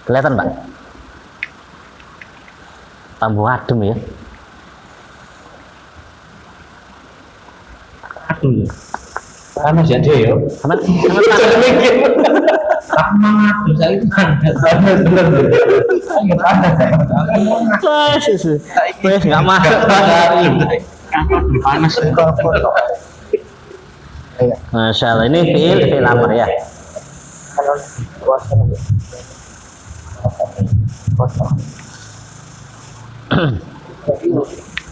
Kelihatan, Pak? Tambah adem ya. Panas ya dia yo. Aman. Panas saya itu Wes nggak masuk panas. Masya Allah, ini fi'il amr ya.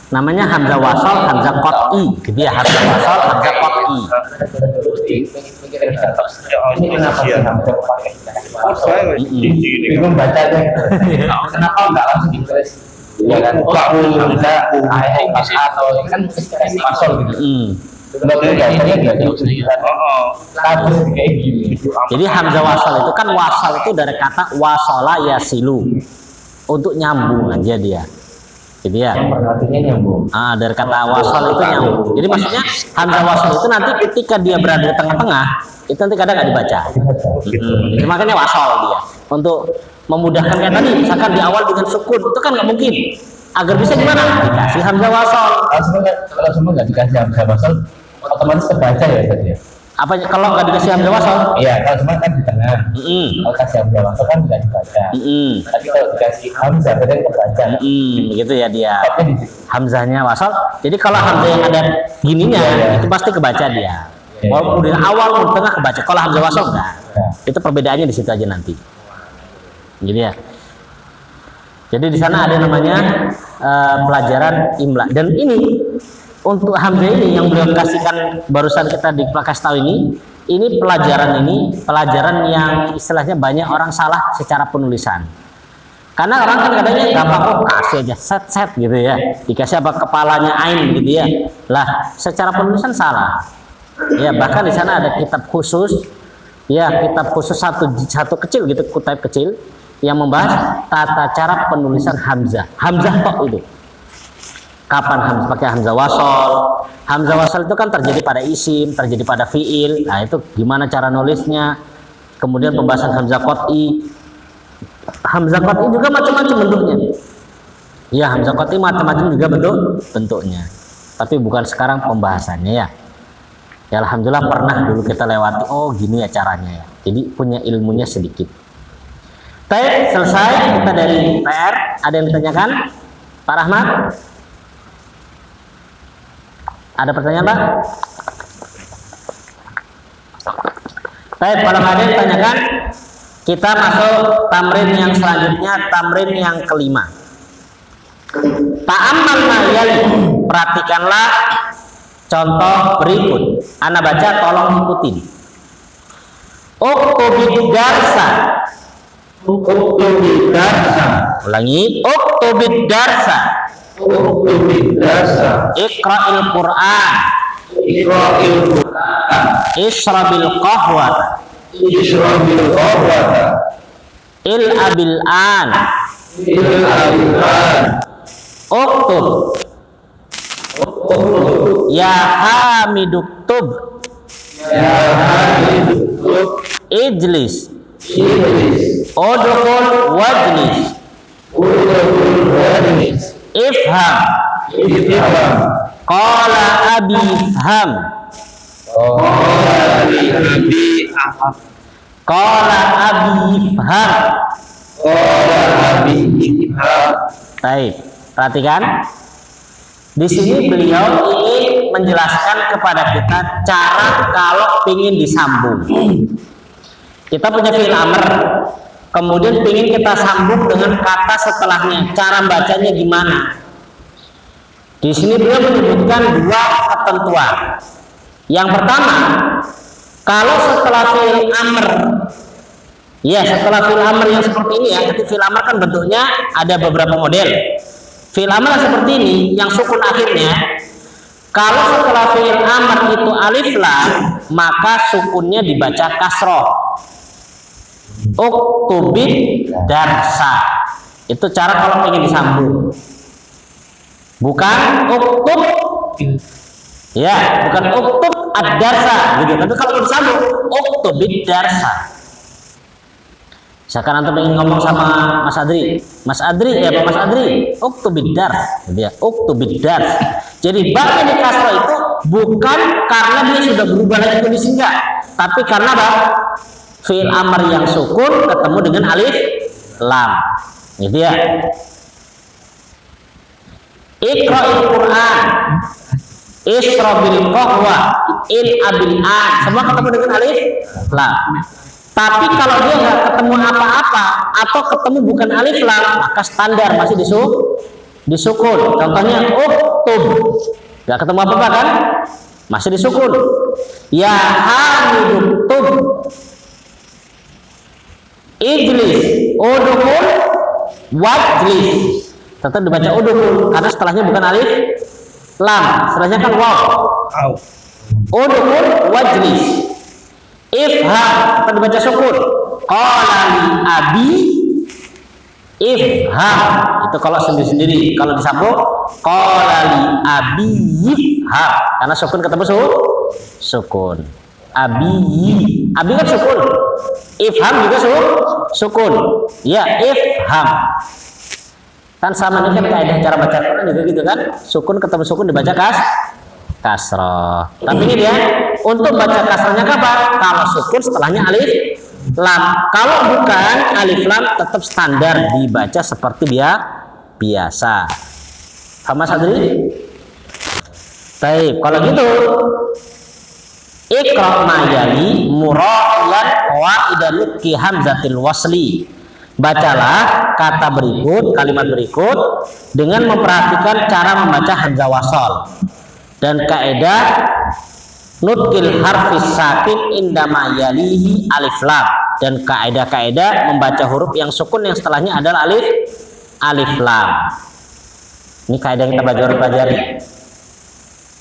Namanya hamzah wasal, hamzah qat'i. Gitu ya, hamzah wasal, hamzah qat'i. Ini kenapa sih hamzah pakai? Ini membacanya. Kenapa enggak langsung ditulis? Ya kan, hamzah atau kan masal gitu. Jadi hamzah wasal itu kan wasal itu dari kata wasala yasilu, untuk nyambung aja dia. Gitu ya. Artinya nyambung. Dari kata wasal itu nyambung. Jadi maksudnya hamzah wasal itu nanti ketika dia berada di tengah-tengah, itu nanti kadang nggak dibaca. Jadi makanya wasal dia. Untuk memudahkan kayak tadi, misalkan di awal dengan sukun, itu kan nggak mungkin. Agar bisa gimana? Dikasih hamzah wasal. Kalau semua nggak dikasih hamzah wasal, otomatis terbaca ya tadi ya. Apa kalau nggak dikasih hamzah wasol? Iya, kalau cuma kan di tengah. Kalau kasih hamzah wasol kan nggak dibaca. Tapi kalau dikasih hamzah berarti kebaca. Begitu ya dia. Hamzahnya wasol. Jadi kalau hamzah yang ada gininya itu pasti kebaca dia. Walaupun di awal, di tengah kebaca. Kalau hamzah wasol enggak. Itu perbedaannya di situ aja nanti. Jadi ya. Jadi di sana ada namanya pelajaran imla, dan ini untuk hamzah ini yang beliau kasihkan barusan kita di kasih tahu ini pelajaran yang istilahnya banyak orang salah secara penulisan. Karena orang kan kadangnya gampang kasih aja set gitu ya, dikasih apa kepalanya ain gitu ya. Lah secara penulisan salah. Ya bahkan di sana ada kitab khusus, satu kecil gitu, kitab kecil yang membahas tata cara penulisan hamzah tok itu. Kapan hamzah pakai hamzah wasol? Hamzah wasol itu kan terjadi pada isim, terjadi pada fiil. Nah itu gimana cara nulisnya? Kemudian pembahasan hamzah qat'i. Hamzah qat'i juga macam-macam bentuknya. Ya hamzah qat'i macam-macam juga bentuknya. Tapi bukan sekarang pembahasannya ya. Ya alhamdulillah pernah dulu kita lewati. Oh gini ya caranya ya. Jadi punya ilmunya sedikit. Baik, selesai kita dari PR. Ada yang ditanyakan? Pak Rahmat? Ada pertanyaan, Pak? Baik, kalau ada yang ditanyakan, kita masuk tamrin yang selanjutnya, tamrin yang kelima. Ta'ammal ma yali, perhatikanlah contoh berikut. Ana baca, tolong ikutin. Uktubid darsa. Uktubid darsa. Ulangi, uktubid darsa. Uktubid darsa. Iqra'il Qur'an. Iqra'il Qur'an. Ishrabil qahwata. Ishrabil qahwata. Il'abil an. Il'abil an. Uktub. Ya hamiduktub. Ya hamiduktub. Ijlis. Ijlis. Udkhul wajlis. Udkhul wajlis. Ifham. Ifham. Qala abi ifham. Qala abi afham. Qala abi ifham. Qala abi ifham. Baik, perhatikan. Di sini beliau ingin menjelaskan kepada kita cara kalau ingin disambung. Kita punya fi'il amr, kemudian ingin kita sambung dengan kata setelahnya. Cara bacanya gimana? Di sini beliau menyebutkan dua ketentuan. Yang pertama, kalau setelah fi'il amr, ya setelah fi'il amr yang seperti ini ya, jadi fi'il amr kan bentuknya ada beberapa model. Fi'il amr seperti ini, yang sukun akhirnya, kalau setelah fi'il amr itu alif lam, maka sukunnya dibaca kasroh. Uktubid darsa. Itu cara kalau ingin disambung. Bukan uktub, ya, bukan uktub ad-darsa, gitu. Tapi kalau disambung, uktubid darsa. Misalkan antum ingin ngomong sama Mas Adri, Mas Adri, uktubid dars, gitu ya, uktubid dars. Jadi ba yang dikasroh itu bukan karena dia sudah berubah lagi tulis enggak, tapi karena apa? Fi'il amr yang sukun ketemu dengan alif lam, gitu ya. Iqra'il Qur'an, Ishrabil qahwa, Il'abil an, semua ketemu dengan alif lam. Tapi kalau dia nggak ketemu apa-apa atau ketemu bukan alif lam, maka standar masih disukun. Contohnya uktub, nggak ketemu apa-apa kan, masih disukun. Ya hamiduktub. Ijlis, udkhul wajlis. Tetap dibaca udkhul karena setelahnya bukan alif lam, setelahnya kan waw. Udkhul wajlis. Ifham, tetap dibaca sukun. Qala li abi ifham. Itu kalau sendiri-sendiri. Kalau disambung qala li abi ifham, karena sukun ketemu sukun. Abi kan sukun. Ifham juga sukun. Ya, ifham. Kan sama ini kan kaidah cara baca Quran juga gitu kan. Sukun ketemu sukun dibaca kasroh. Tapi ini dia untuk baca kasrohnya kapan? Kalau sukun setelahnya alif lam. Kalau bukan alif lam tetap standar dibaca seperti dia biasa. Sama Sadri? Baik, kalau gitu Iqra ma yali mura'iyan qawaidan nutqi hamzatil wasli. Bacalah kata berikut, kalimat berikut dengan memperhatikan cara membaca hamzah wasal dan kaidah nutqil harfis sakin indama yalihi alif lam, dan kaidah-kaidah membaca huruf yang sukun yang setelahnya adalah alif lam. Ini kaidah yang kita pelajari.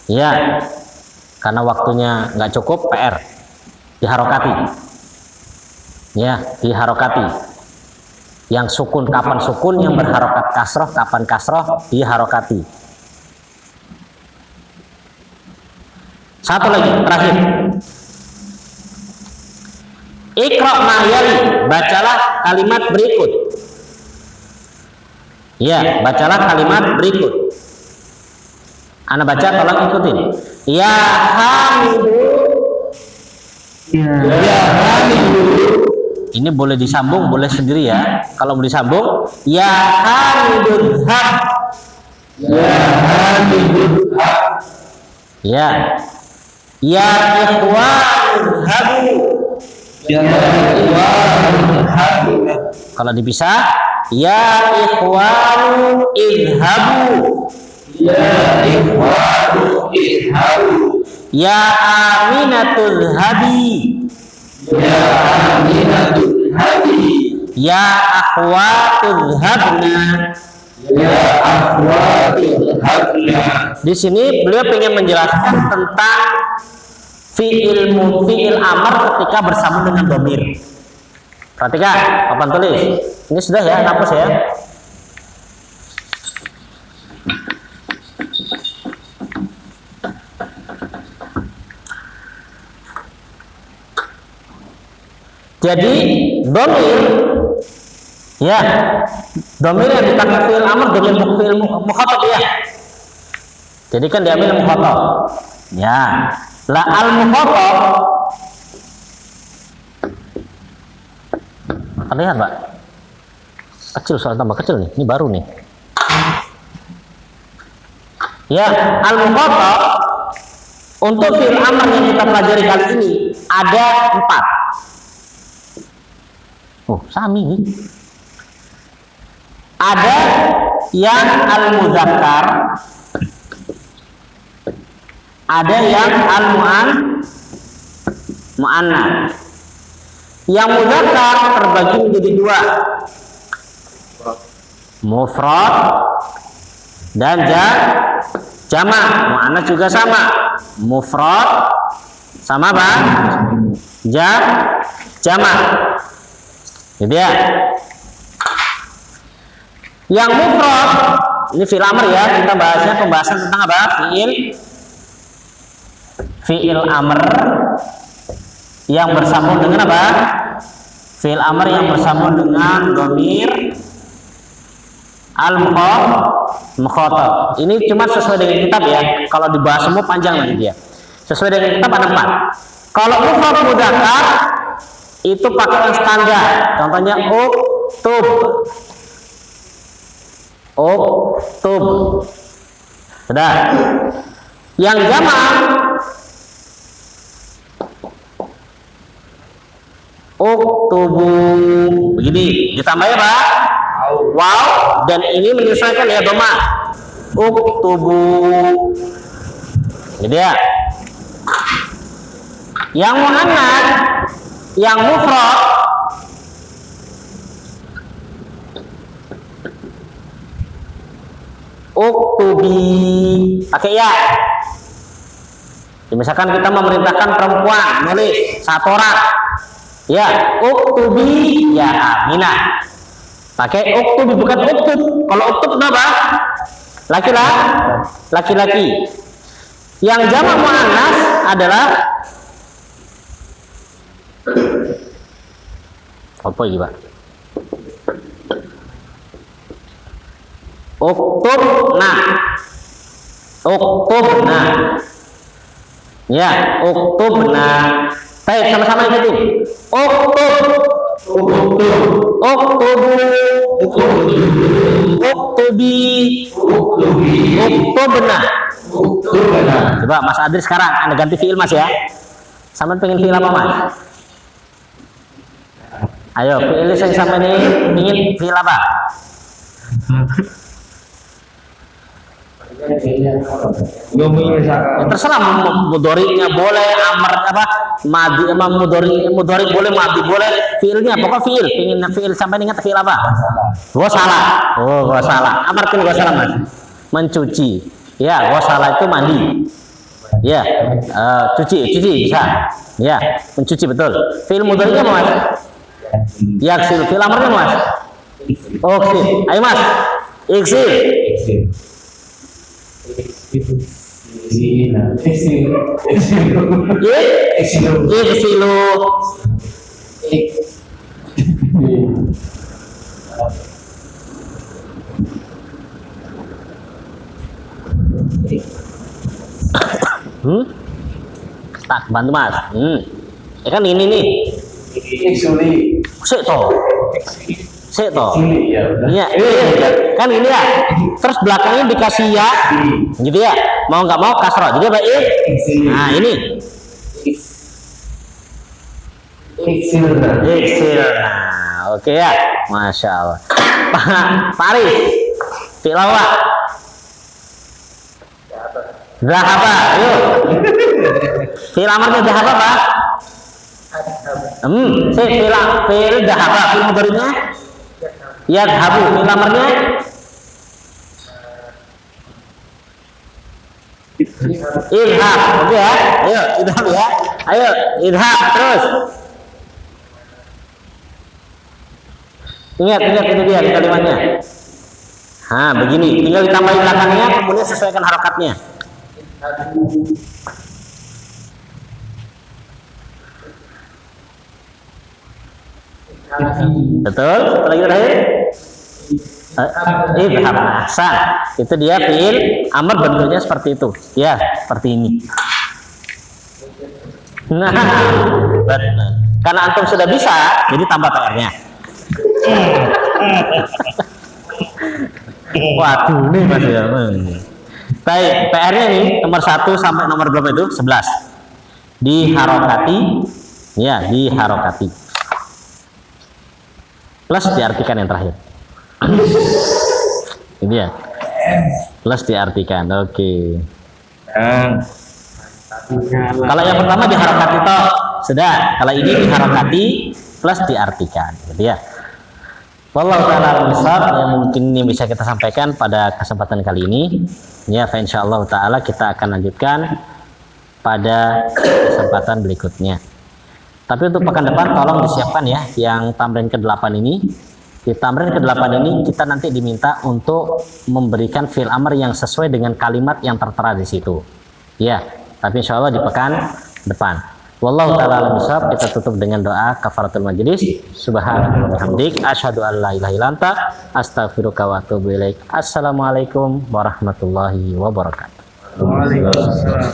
Ya, karena waktunya nggak cukup, PR diharokati. Ya, diharokati. Yang sukun kapan sukun, yang berharokat kasroh kapan kasroh, diharokati. Satu lagi terakhir. Iqra ma yali, bacalah kalimat berikut. Ya, bacalah kalimat berikut. Ana baca, tolong ikutin. Ya hamidu. Ya hamidu. Ini boleh disambung, boleh sendiri ya. Kalau mau disambung, ya hamidu hab. Ya hamidu hab. Ya. Ya ikhwan habu. Ya ikhwan habu. Kalau dipisah, ya ikhwan idhabu. Ya ikhwanu idhabu. Ya aminatul hadi. Ya aminatul hadi. Ya akhwatul habna. Ya akhwatul habna. Di sini beliau ingin menjelaskan tentang fi'il amr ketika bersambung dengan dhamir. Perhatikan papan tulis. Ini sudah ya, hapus ya. Jadi dhamir, ya, dhamir yang dipakai fi'il amr, dhamir fi'il mukhatab ya. Jadi kan diambil mukhatab. Ya, la al mukhatab. Terlihat Pak? Kecil, soal tambah kecil nih. Ini baru nih. Ya, al mukhatab untuk fi'il amr yang kita pelajari kali ini ada 4. Oh, sami nih. Ada yang al-muzakkar, ada yang al-mu'annas. Yang muzakkar terbagi menjadi 2. Mufrad dan jamak. Mu'annas juga sama. Mufrad sama apa? Jamak. Jadi ya. Yang mufrad ini fi'il amr ya, kita bahasnya pembahasan tentang apa? Fi'il amr yang bersambung dengan apa? Fi'il amr yang bersambung dengan dhamir al-mukhatab. Ini cuma sesuai dengan kitab ya. Kalau dibahas semua panjang lagi dia. Sesuai dengan kitab ada 4. Kalau mufrad mudzakkar itu pakai yang standar. Contohnya uktub. Sudah. Yang jamak uktubu. Begini, ditambah ya Pak? Wow, dan ini menyesuaikan ya dhamma. Uktubu. Jadi ya. Yang mu'annas, yang mufrad uktubi, pakai ya. Misalkan kita memerintahkan perempuan nulis 1 orang, ya uktubi ya Aminah, pakai uktubi bukan uktub. Kalau uktub kenapa? Laki-laki. Yang jamak muannas adalah apa ini Pak? Uktubna. Ya, uktubna. Baik, sama-sama ikutin. Uktubu. Uktubi. Uktubna. Coba Mas Adri sekarang Anda ganti fiil Mas ya. Sama pengen fiil apa Mas? Ayo, fiil saya sampai ini ingin fiil apa? Ya, terserah mudorinya boleh, amar apa, madi emang mudori boleh, madi boleh, fiilnya pokok fiil, ingin fiil sampai ingat fiil apa? Gosala. Oh, gosala. Amarkan gosala Mas. Mencuci. Ya, gosala itu mandi. Ya, cuci bisa. Ya, mencuci betul. Fiil mudorinya Mas. Yaksil. Fiil amarnya Mas. Oksil. Ayo Mas. Iksil. Iksilu. Tak bantu Mas. Ya kan ini nih. Sik toh. Iya, kan ini ya. Terus belakangnya dikasih ya, gitu ya. Mau nggak mau kasroh. Jadi apa ini? Nah ini. Iksir. Nah, oke ya. Masya Allah. Paris. Filawa. Zahaba. Yuk. Filamarnya zahaba Pak. Fil zahaba. Fil mudhari'nya yadhabu. Fil amarnya idhab. Oke ya. Ayo idhab ya. Ayo idhab terus. Ingat itu dia kalimatnya. Nah, begini, tinggal ditambahin belakangnya, kemudian sesuaikan harokatnya. Betul? Apa lagi terakhir? Idhab. Ahsan. Itu dia fiil amr bentuknya seperti itu. Ya, seperti ini. Nah, betul. Karena antum sudah bisa, jadi tambah PR-nya. Waduh, nih Mas ya. Baik, PR-nya nih nomor 1 sampai nomor berapa itu? 11. Diharokati. Ya, diharokati. Plus diartikan yang terakhir. Ini ya. Plus diartikan. Oke. Kalau yang pertama diharokati toh sudah. Kalau ini diharokati plus diartikan. Gitu ya. Wallahu ta'ala besar yang mungkin ini bisa kita sampaikan pada kesempatan kali ini. Ya, insyaallah ta'ala kita akan lanjutkan pada kesempatan berikutnya. Tapi untuk pekan depan tolong disiapkan ya yang tamrin ke-8 ini. Di tamrin ke-8 ini kita nanti diminta untuk memberikan fi'il amr yang sesuai dengan kalimat yang tertera di situ. Ya, tapi insyaallah di pekan depan. Wallahu ta'ala alam bisawab. Kita tutup dengan doa kafaratul majlis. Subhanaka wa bihamdik asyhadu an la ilaha illa anta astaghfiruka wa atubu ilaik. Assalamualaikum warahmatullahi wabarakatuh. Waalaikumsalam.